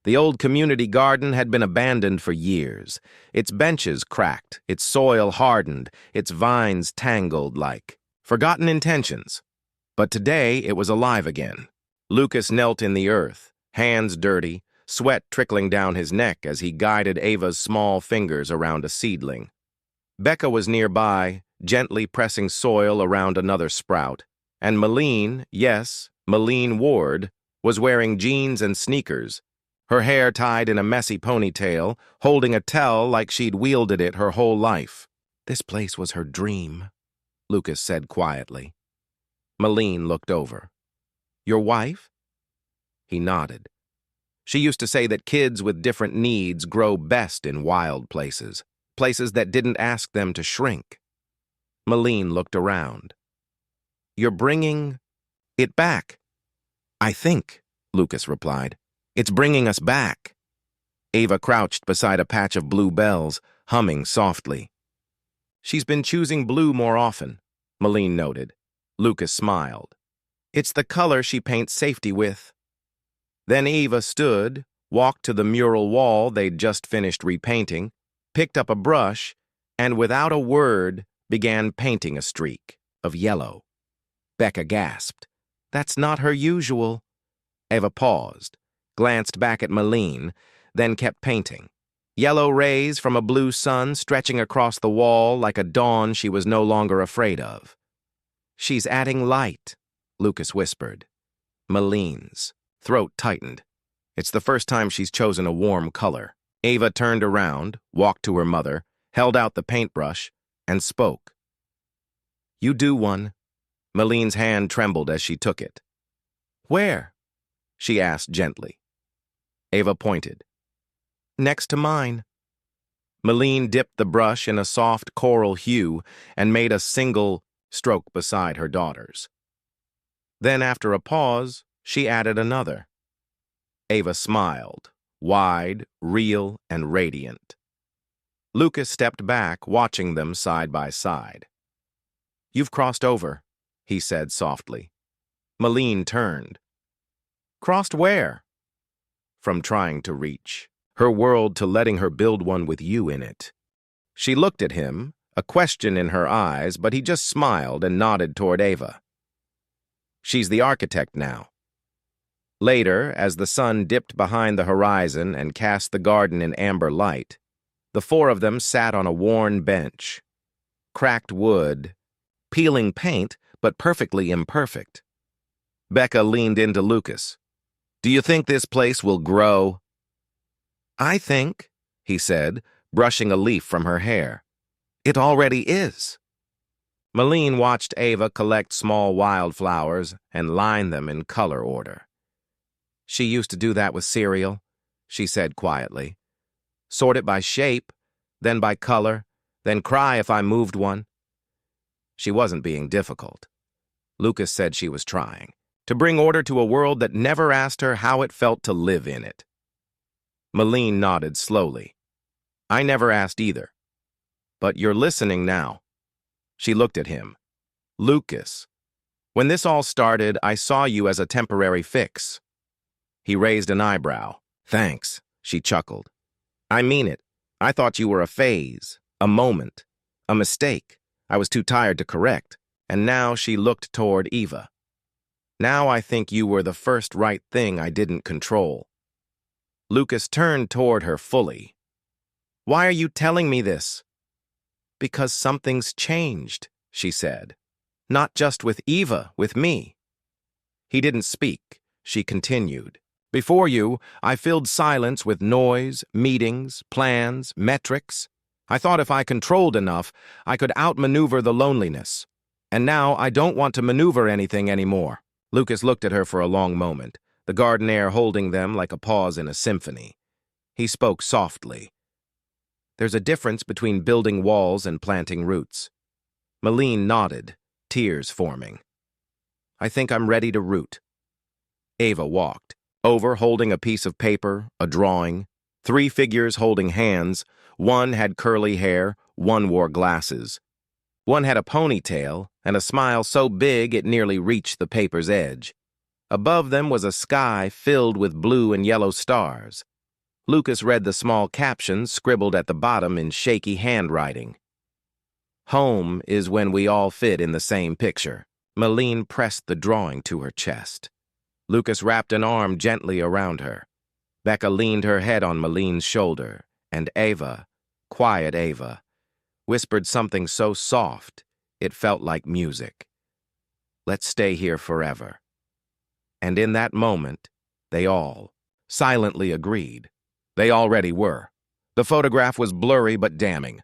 The old community garden had been abandoned for years, its benches cracked, its soil hardened, its vines tangled like forgotten intentions. But today it was alive again. Lucas knelt in the earth, hands dirty, sweat trickling down his neck as he guided Ava's small fingers around a seedling. Becca was nearby, gently pressing soil around another sprout, and Malene, yes, Malene Ward, was wearing jeans and sneakers, her hair tied in a messy ponytail, holding a towel like she'd wielded it her whole life. This place was her dream, Lucas said quietly. Malene looked over. Your wife? He nodded. She used to say that kids with different needs grow best in wild places, places that didn't ask them to shrink. Malene looked around. You're bringing it back. I think, Lucas replied. It's bringing us back. Ava crouched beside a patch of blue bells, humming softly. She's been choosing blue more often, Malene noted. Lucas smiled. It's the color she paints safety with. Then Ava stood, walked to the mural wall they'd just finished repainting, picked up a brush, and without a word began painting a streak of yellow. Becca gasped. That's not her usual. Ava paused, glanced back at Malene, then kept painting. Yellow rays from a blue sun stretching across the wall like a dawn she was no longer afraid of. She's adding light, Lucas whispered. Malene's throat tightened. It's the first time she's chosen a warm color. Ava turned around, walked to her mother, held out the paintbrush, and spoke. You do one. Malene's hand trembled as she took it. Where? She asked gently. Ava pointed. Next to mine. Malene dipped the brush in a soft coral hue and made a single stroke beside her daughter's. Then, after a pause, she added another. Ava smiled, wide, real, and radiant. Lucas stepped back, watching them side by side. You've crossed over, he said softly. Malene turned. Crossed where? From trying to reach her world to letting her build one with you in it. She looked at him, a question in her eyes, but he just smiled and nodded toward Ava. She's the architect now. Later, as the sun dipped behind the horizon and cast the garden in amber light, the four of them sat on a worn bench. Cracked wood, peeling paint, but perfectly imperfect. Becca leaned into Lucas. Do you think this place will grow? I think, he said, brushing a leaf from her hair. It already is. Malene watched Ava collect small wildflowers and line them in color order. She used to do that with cereal, she said quietly. Sort it by shape, then by color, then cry if I moved one. She wasn't being difficult. Lucas said she was trying to bring order to a world that never asked her how it felt to live in it. Malene nodded slowly. I never asked either. But you're listening now. She looked at him. Lucas, when this all started, I saw you as a temporary fix. He raised an eyebrow. Thanks, she chuckled. I mean it. I thought you were a phase, a moment, a mistake I was too tired to correct. And now she looked toward Eva. Now I think you were the first right thing I didn't control. Lucas turned toward her fully. Why are you telling me this? Because something's changed, she said. Not just with Eva, with me. He didn't speak. She continued. Before you, I filled silence with noise, meetings, plans, metrics. I thought if I controlled enough, I could outmaneuver the loneliness. And now I don't want to maneuver anything anymore. Lucas looked at her for a long moment, the garden air holding them like a pause in a symphony. He spoke softly. There's a difference between building walls and planting roots. Malene nodded, tears forming. I think I'm ready to root. Ava walked, over holding a piece of paper, a drawing, 3 figures holding hands, One had curly hair, one wore glasses. One had a ponytail and a smile so big it nearly reached the paper's edge. Above them was a sky filled with blue and yellow stars. Lucas read the small captions scribbled at the bottom in shaky handwriting. Home is when we all fit in the same picture. Malene pressed the drawing to her chest. Lucas wrapped an arm gently around her. Becca leaned her head on Malene's shoulder, and Ava, quiet Ava, whispered something so soft it felt like music. Let's stay here forever. And in that moment, they all silently agreed. They already were. The photograph was blurry but damning.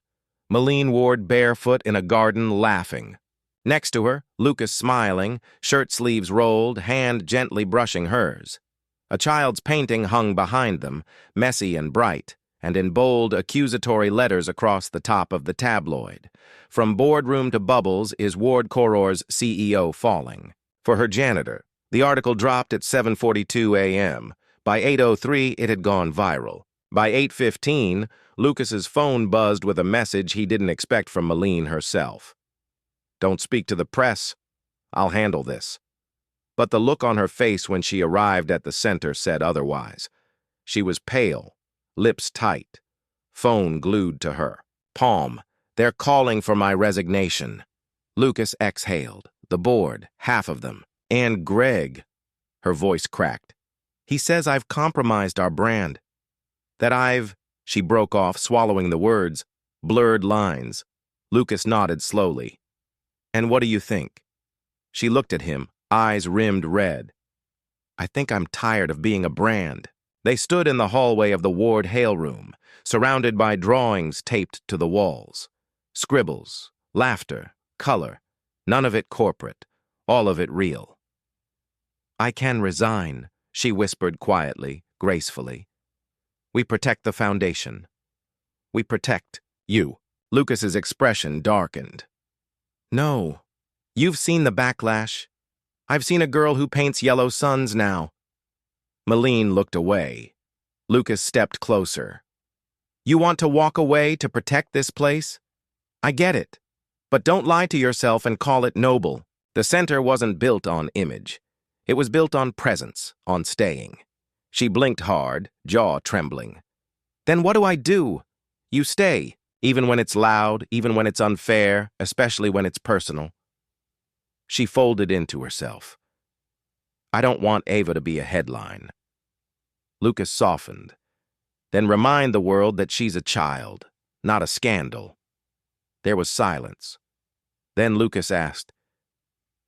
Malene Ward barefoot in a garden laughing. Next to her, Lucas smiling, shirt sleeves rolled, hand gently brushing hers. A child's painting hung behind them, messy and bright, and in bold, accusatory letters across the top of the tabloid. From boardroom to bubbles is Ward Coror's CEO falling. For her janitor, the article dropped at 7:42 a.m. By 8:03, it had gone viral. By 8:15, Lucas's phone buzzed with a message he didn't expect from Malene herself. Don't speak to the press. I'll handle this. But the look on her face when she arrived at the center said otherwise. She was pale, lips tight, phone glued to her. Palm, they're calling for my resignation. Lucas exhaled. The board, half of them. And Greg. Her voice cracked. He says I've compromised our brand. She broke off, swallowing the words, blurred lines. Lucas nodded slowly. And what do you think? She looked at him, eyes rimmed red. I think I'm tired of being a brand. They stood in the hallway of the Ward Hale room, surrounded by drawings taped to the walls. Scribbles, laughter, color, none of it corporate, all of it real. I can resign, she whispered quietly, gracefully. We protect the foundation. We protect you. Lucas's expression darkened. No. You've seen the backlash. I've seen a girl who paints yellow suns now. Malene looked away. Lucas stepped closer. You want to walk away to protect this place? I get it. But don't lie to yourself and call it noble. The center wasn't built on image. It was built on presence, on staying. She blinked hard, jaw trembling. Then what do I do? You stay, even when it's loud, even when it's unfair, especially when it's personal. She folded into herself. I don't want Ava to be a headline. Lucas softened. Then remind the world that she's a child, not a scandal. There was silence. Then Lucas asked,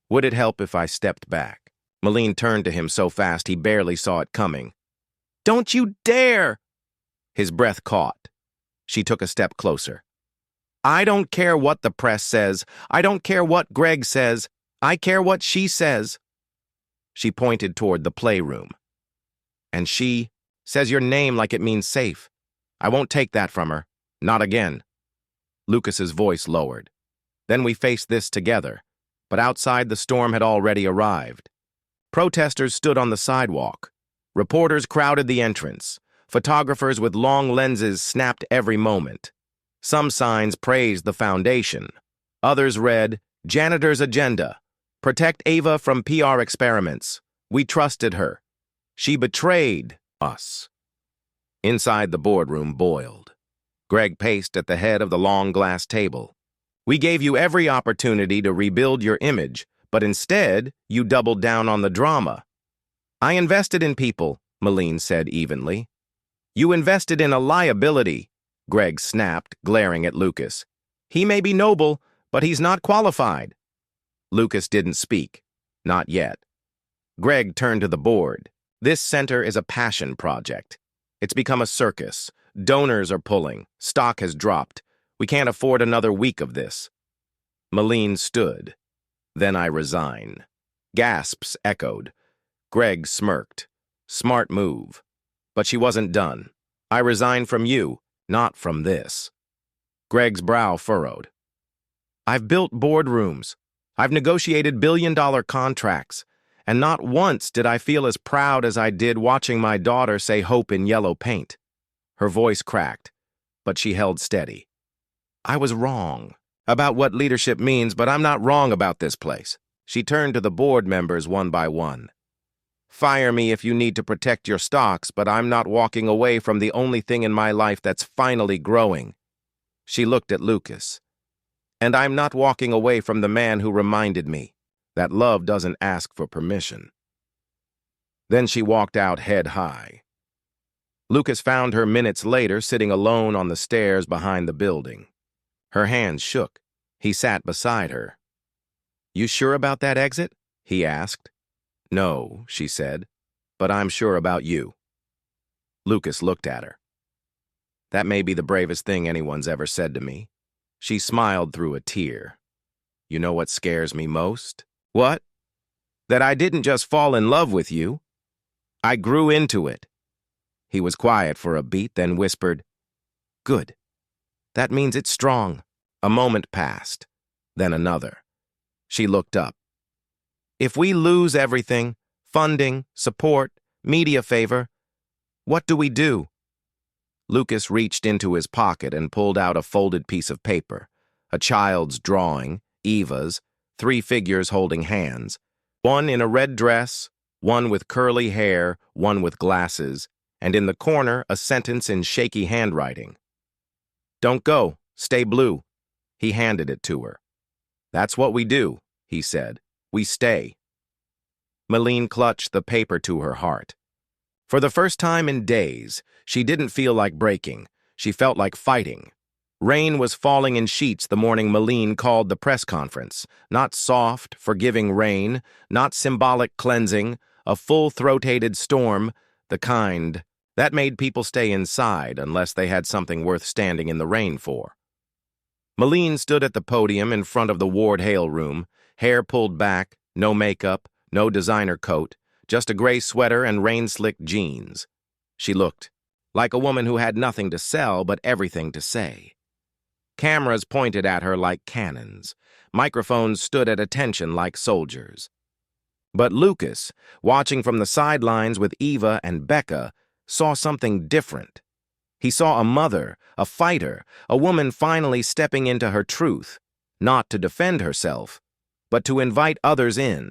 would it help if I stepped back? Malene turned to him so fast he barely saw it coming. Don't you dare! His breath caught. She took a step closer. I don't care what the press says. I don't care what Greg says. I care what she says. She pointed toward the playroom. And she says your name like it means safe. I won't take that from her. Not again. Lucas's voice lowered. Then we faced this together. But outside the storm had already arrived. Protesters stood on the sidewalk. Reporters crowded the entrance. Photographers with long lenses snapped every moment. Some signs praised the foundation. Others read, Janitor's Agenda. Protect Ava from PR experiments. We trusted her. She betrayed us. Inside the boardroom boiled. Greg paced at the head of the long glass table. We gave you every opportunity to rebuild your image, but instead, you doubled down on the drama. I invested in people, Malene said evenly. You invested in a liability, Greg snapped, glaring at Lucas. He may be noble, but he's not qualified. Lucas didn't speak. Not yet. Greg turned to the board. This center is a passion project. It's become a circus. Donors are pulling. Stock has dropped. We can't afford another week of this. Malene stood. Then I resign. Gasps echoed. Greg smirked. Smart move. But she wasn't done. I resign from you, not from this. Greg's brow furrowed. I've built boardrooms. I've negotiated billion-dollar contracts. And not once did I feel as proud as I did watching my daughter say hope in yellow paint. Her voice cracked. but she held steady. I was wrong about what leadership means, but I'm not wrong about this place. She turned to the board members one by one. Fire me if you need to protect your stocks, but I'm not walking away from the only thing in my life that's finally growing. She looked at Lucas. And I'm not walking away from the man who reminded me that love doesn't ask for permission. Then she walked out head high. Lucas found her minutes later sitting alone on the stairs behind the building. Her hands shook. He sat beside her. You sure about that exit? He asked. No, she said, but I'm sure about you. Lucas looked at her. That may be the bravest thing anyone's ever said to me. She smiled through a tear. You know what scares me most? What? That I didn't just fall in love with you. I grew into it. He was quiet for a beat, then whispered, Good. That means it's strong. A moment passed, then another. She looked up. If we lose everything, funding, support, media favor, what do we do? Lucas reached into his pocket and pulled out a folded piece of paper, a child's drawing, Eva's, 3 figures holding hands, one in a red dress, one with curly hair, one with glasses, and in the corner a sentence in shaky handwriting. Don't go, stay blue. He handed it to her. That's what we do, he said. We stay. Malene clutched the paper to her heart. For the first time in days, she didn't feel like breaking. She felt like fighting. Rain was falling in sheets the morning Malene called the press conference. Not soft, forgiving rain, not symbolic cleansing, a full-throated storm, the kind that made people stay inside unless they had something worth standing in the rain for. Malene stood at the podium in front of the Ward Hale room, hair pulled back, no makeup, no designer coat, just a gray sweater and rain-slicked jeans. She looked like a woman who had nothing to sell but everything to say. Cameras pointed at her like cannons. Microphones stood at attention like soldiers. But Lucas, watching from the sidelines with Eva and Becca, saw something different. He saw a mother, a fighter, a woman finally stepping into her truth, not to defend herself, but to invite others in.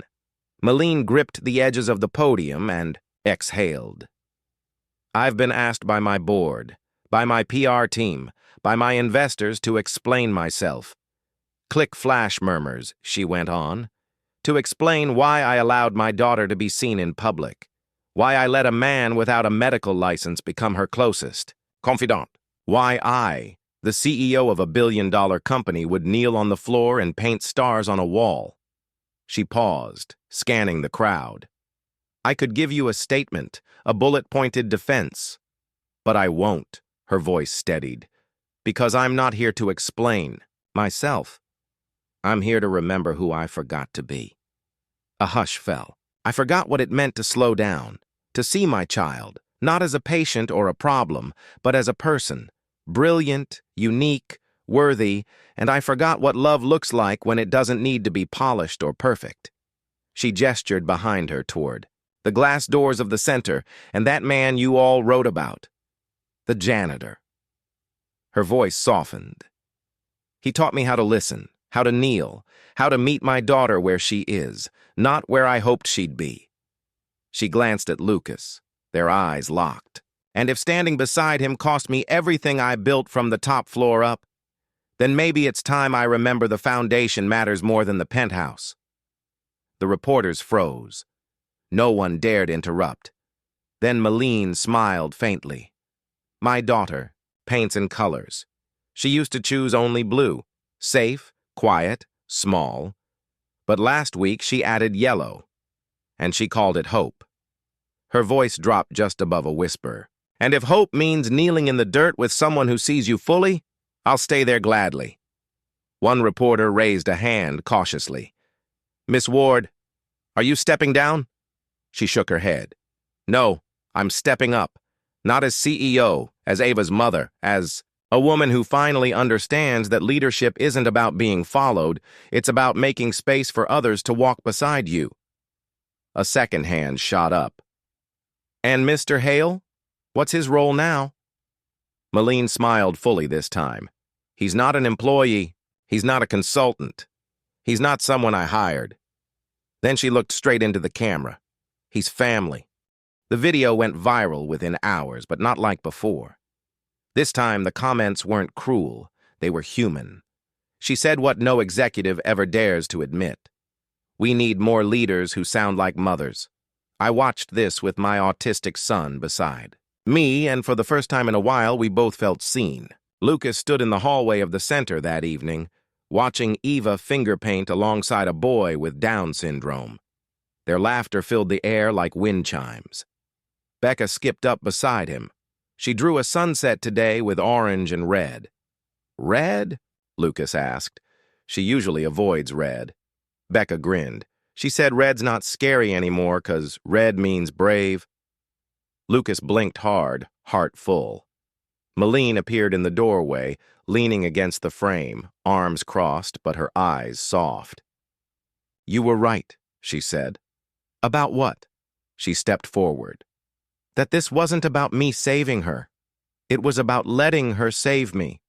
Malene gripped the edges of the podium and exhaled. I've been asked by my board, by my PR team, by my investors to explain myself. Click flash murmurs, she went on, to explain why I allowed my daughter to be seen in public, why I let a man without a medical license become her closest confidant, why I, the CEO of a billion-dollar company, would kneel on the floor and paint stars on a wall. She paused, scanning the crowd. I could give you a statement, a bullet-pointed defense, but I won't, her voice steadied, because I'm not here to explain myself. I'm here to remember who I forgot to be. A hush fell. I forgot what it meant to slow down, to see my child, not as a patient or a problem, but as a person, brilliant, unique, worthy, and I forgot what love looks like when it doesn't need to be polished or perfect. She gestured behind her toward the glass doors of the center and that man you all wrote about, the janitor. Her voice softened. He taught me how to listen, how to kneel, how to meet my daughter where she is, not where I hoped she'd be. She glanced at Lucas, their eyes locked. And if standing beside him cost me everything I built from the top floor up, then maybe it's time I remember the foundation matters more than the penthouse. The reporters froze. No one dared interrupt. Then Malene smiled faintly. My daughter, paints and colors. She used to choose only blue, safe, quiet, small. But last week she added yellow, and she called it hope. Her voice dropped just above a whisper. And if hope means kneeling in the dirt with someone who sees you fully, I'll stay there gladly. One reporter raised a hand cautiously. Miss Ward, are you stepping down? She shook her head. No, I'm stepping up. Not as CEO, as Ava's mother, as a woman who finally understands that leadership isn't about being followed, it's about making space for others to walk beside you. A second hand shot up. And Mr. Hale? What's his role now? Malene smiled fully this time. He's not an employee. He's not a consultant. He's not someone I hired. Then she looked straight into the camera. He's family. The video went viral within hours, but not like before. This time, the comments weren't cruel. They were human. She said what no executive ever dares to admit. We need more leaders who sound like mothers. I watched this with my autistic son beside me, and for the first time in a while, we both felt seen. Lucas stood in the hallway of the center that evening, watching Eva finger paint alongside a boy with Down syndrome. Their laughter filled the air like wind chimes. Becca skipped up beside him. She drew a sunset today with orange and red. Red? Lucas asked. She usually avoids red. Becca grinned. She said red's not scary anymore 'cause red means brave. Lucas blinked hard, heart full. Malene appeared in the doorway, leaning against the frame, arms crossed but her eyes soft. You were right, she said. About what? She stepped forward. That this wasn't about me saving her. It was about letting her save me.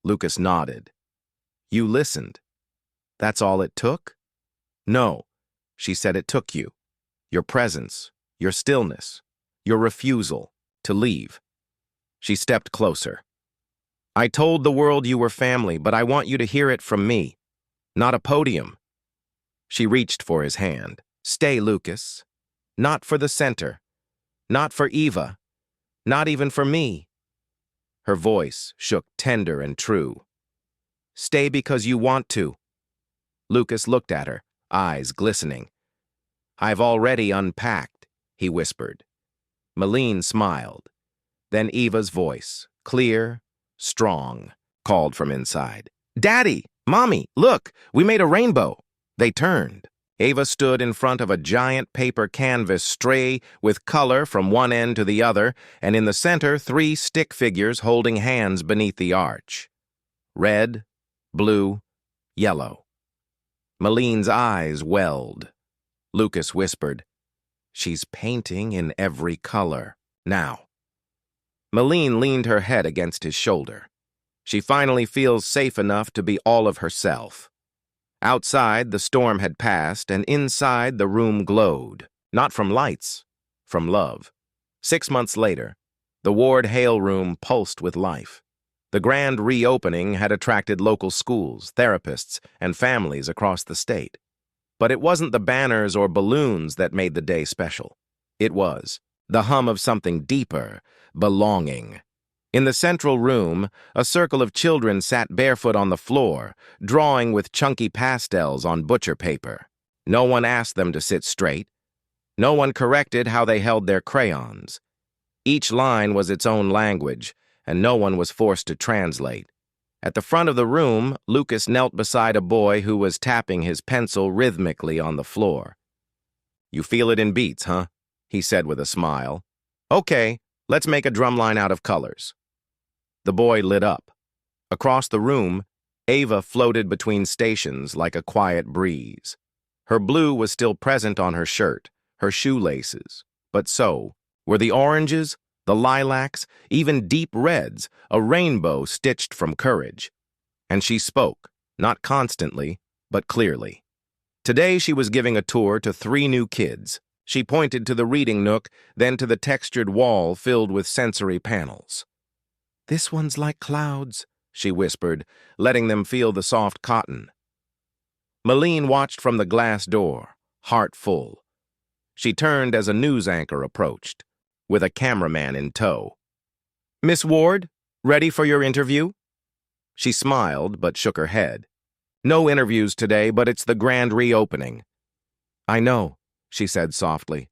Lucas nodded. You listened. That's all it took? No, she said, it took you. Your presence, your stillness, your refusal to leave. She stepped closer. I told the world you were family, but I want you to hear it from me, not a podium. She reached for his hand. Stay, Lucas. Not for the center. Not for Eva. Not even for me. Her voice shook tender and true. Stay because you want to. Lucas looked at her, eyes glistening. I've already unpacked, he whispered. Malene smiled. Then Eva's voice, clear, strong, called from inside. Daddy! Mommy! Look! We made a rainbow! They turned. Eva stood in front of a giant paper canvas stray with color from one end to the other, and in the center 3 stick figures holding hands beneath the arch. Red, blue, yellow. Malene's eyes welled. Lucas whispered, She's painting in every color. Now. Malene leaned her head against his shoulder. She finally feels safe enough to be all of herself. Outside, the storm had passed, and inside, the room glowed. Not from lights, from love. 6 months later, the Ward Hale room pulsed with life. The grand reopening had attracted local schools, therapists, and families across the state. But it wasn't the banners or balloons that made the day special. It was the hum of something deeper, belonging. In the central room, a circle of children sat barefoot on the floor, drawing with chunky pastels on butcher paper. No one asked them to sit straight. No one corrected how they held their crayons. Each line was its own language, and no one was forced to translate. At the front of the room, Lucas knelt beside a boy who was tapping his pencil rhythmically on the floor. You feel it in beats, huh? He said with a smile. Okay, let's make a drumline out of colors. The boy lit up. Across the room, Eva floated between stations like a quiet breeze. Her blue was still present on her shirt, her shoelaces. But so were the oranges, the lilacs, even deep reds, a rainbow stitched from courage. And she spoke, not constantly, but clearly. Today she was giving a tour to 3 new kids. She pointed to the reading nook, then to the textured wall filled with sensory panels. This one's like clouds, she whispered, letting them feel the soft cotton. Malene watched from the glass door, heart full. She turned as a news anchor approached, with a cameraman in tow. Miss Ward, ready for your interview? She smiled, but shook her head. No interviews today, but it's the grand reopening. I know, she said softly.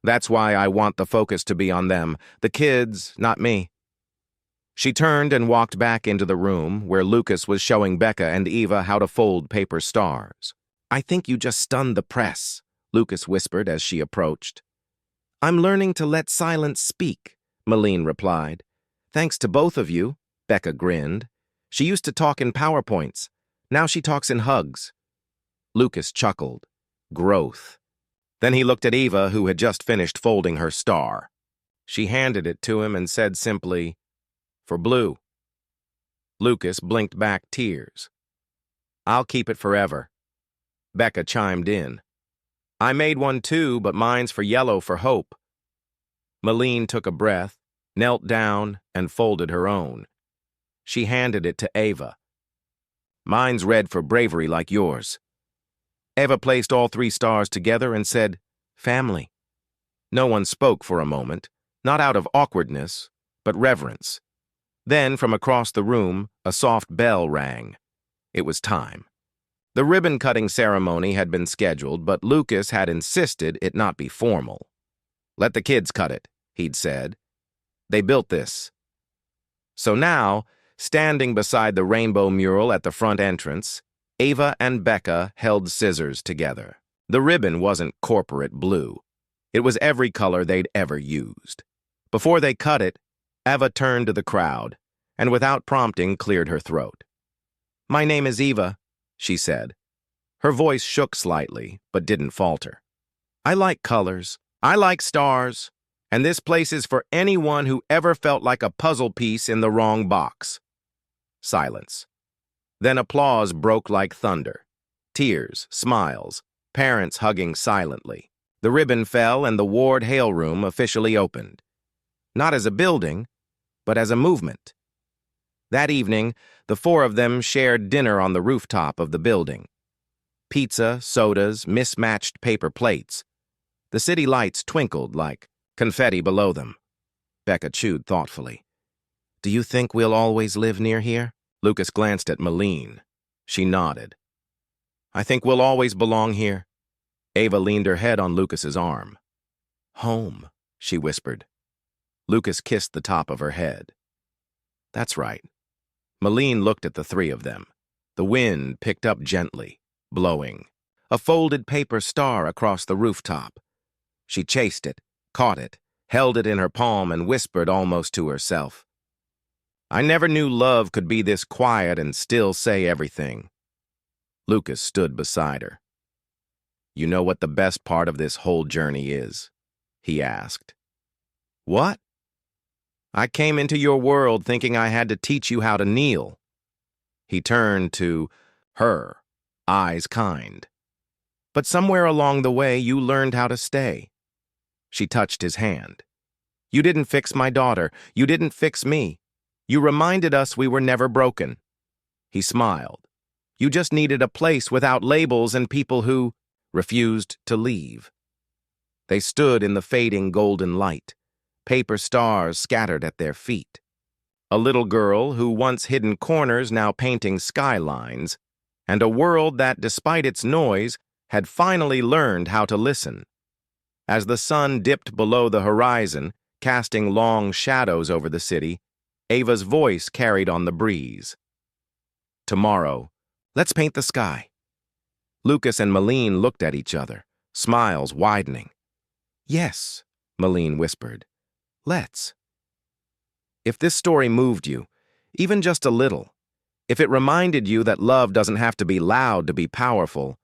That's why I want the focus to be on them, the kids, not me. She turned and walked back into the room where Lucas was showing Becca and Eva how to fold paper stars. I think you just stunned the press, Lucas whispered as she approached. I'm learning to let silence speak, Malene replied. Thanks to both of you, Becca grinned. She used to talk in PowerPoints. Now she talks in hugs. Lucas chuckled. Growth. Then he looked at Eva, who had just finished folding her star. She handed it to him and said simply, For Blue. Lucas blinked back tears. I'll keep it forever. Becca chimed in. I made one too, but mine's for Yellow for hope. Malene took a breath, knelt down, and folded her own. She handed it to Ava. Mine's red for bravery like yours. Ava placed all 3 stars together and said, family. No one spoke for a moment, not out of awkwardness, but reverence. Then, from across the room, a soft bell rang. It was time. The ribbon-cutting ceremony had been scheduled, but Lucas had insisted it not be formal. Let the kids cut it, he'd said. They built this. So now, standing beside the rainbow mural at the front entrance, Ava and Becca held scissors together. The ribbon wasn't corporate blue. It was every color they'd ever used. Before they cut it, Ava turned to the crowd, and without prompting cleared her throat. My name is Eva, she said. Her voice shook slightly, but didn't falter. I like colors, I like stars, and this place is for anyone who ever felt like a puzzle piece in the wrong box. Silence. Then applause broke like thunder. Tears, smiles, parents hugging silently. The ribbon fell and the Ward Hale Room officially opened. Not as a building, but as a movement. That evening, the 4 of them shared dinner on the rooftop of the building. Pizza, sodas, mismatched paper plates. The city lights twinkled like confetti below them. Becca chewed thoughtfully. Do you think we'll always live near here? Lucas glanced at Malene. She nodded. I think we'll always belong here. Ava leaned her head on Lucas's arm. Home, she whispered. Lucas kissed the top of her head. That's right. Malene looked at the 3 of them. The wind picked up gently, blowing. A folded paper star across the rooftop. She chased it, caught it, held it in her palm and whispered almost to herself. I never knew love could be this quiet and still say everything. Lucas stood beside her. You know what the best part of this whole journey is? He asked. What? I came into your world thinking I had to teach you how to kneel. He turned to her, eyes kind. But somewhere along the way, you learned how to stay. She touched his hand. You didn't fix my daughter. You didn't fix me. You reminded us we were never broken. He smiled. You just needed a place without labels and people who refused to leave. They stood in the fading golden light, paper stars scattered at their feet. A little girl who once hid in corners now painting skylines, and a world that, despite its noise, had finally learned how to listen. As the sun dipped below the horizon, casting long shadows over the city, Ava's voice carried on the breeze. Tomorrow, let's paint the sky. Lucas and Malene looked at each other, smiles widening. Yes, Malene whispered. Let's. If this story moved you, even just a little, if it reminded you that love doesn't have to be loud to be powerful,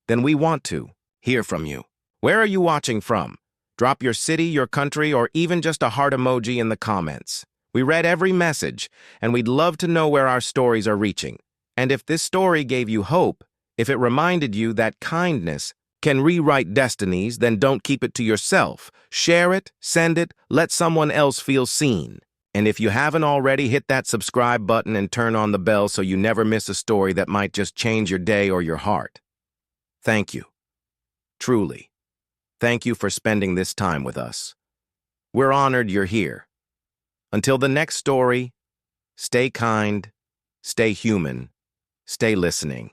then we want to hear from you. Where are you watching from? Drop your city, your country, or even just a heart emoji in the comments. We read every message, and we'd love to know where our stories are reaching. And if this story gave you hope, if it reminded you that kindness can rewrite destinies, then don't keep it to yourself. Share it, send it, let someone else feel seen. And if you haven't already, hit that subscribe button and turn on the bell so you never miss a story that might just change your day or your heart. Thank you. Truly. Thank you for spending this time with us. We're honored you're here. Until the next story, stay kind, stay human, stay listening.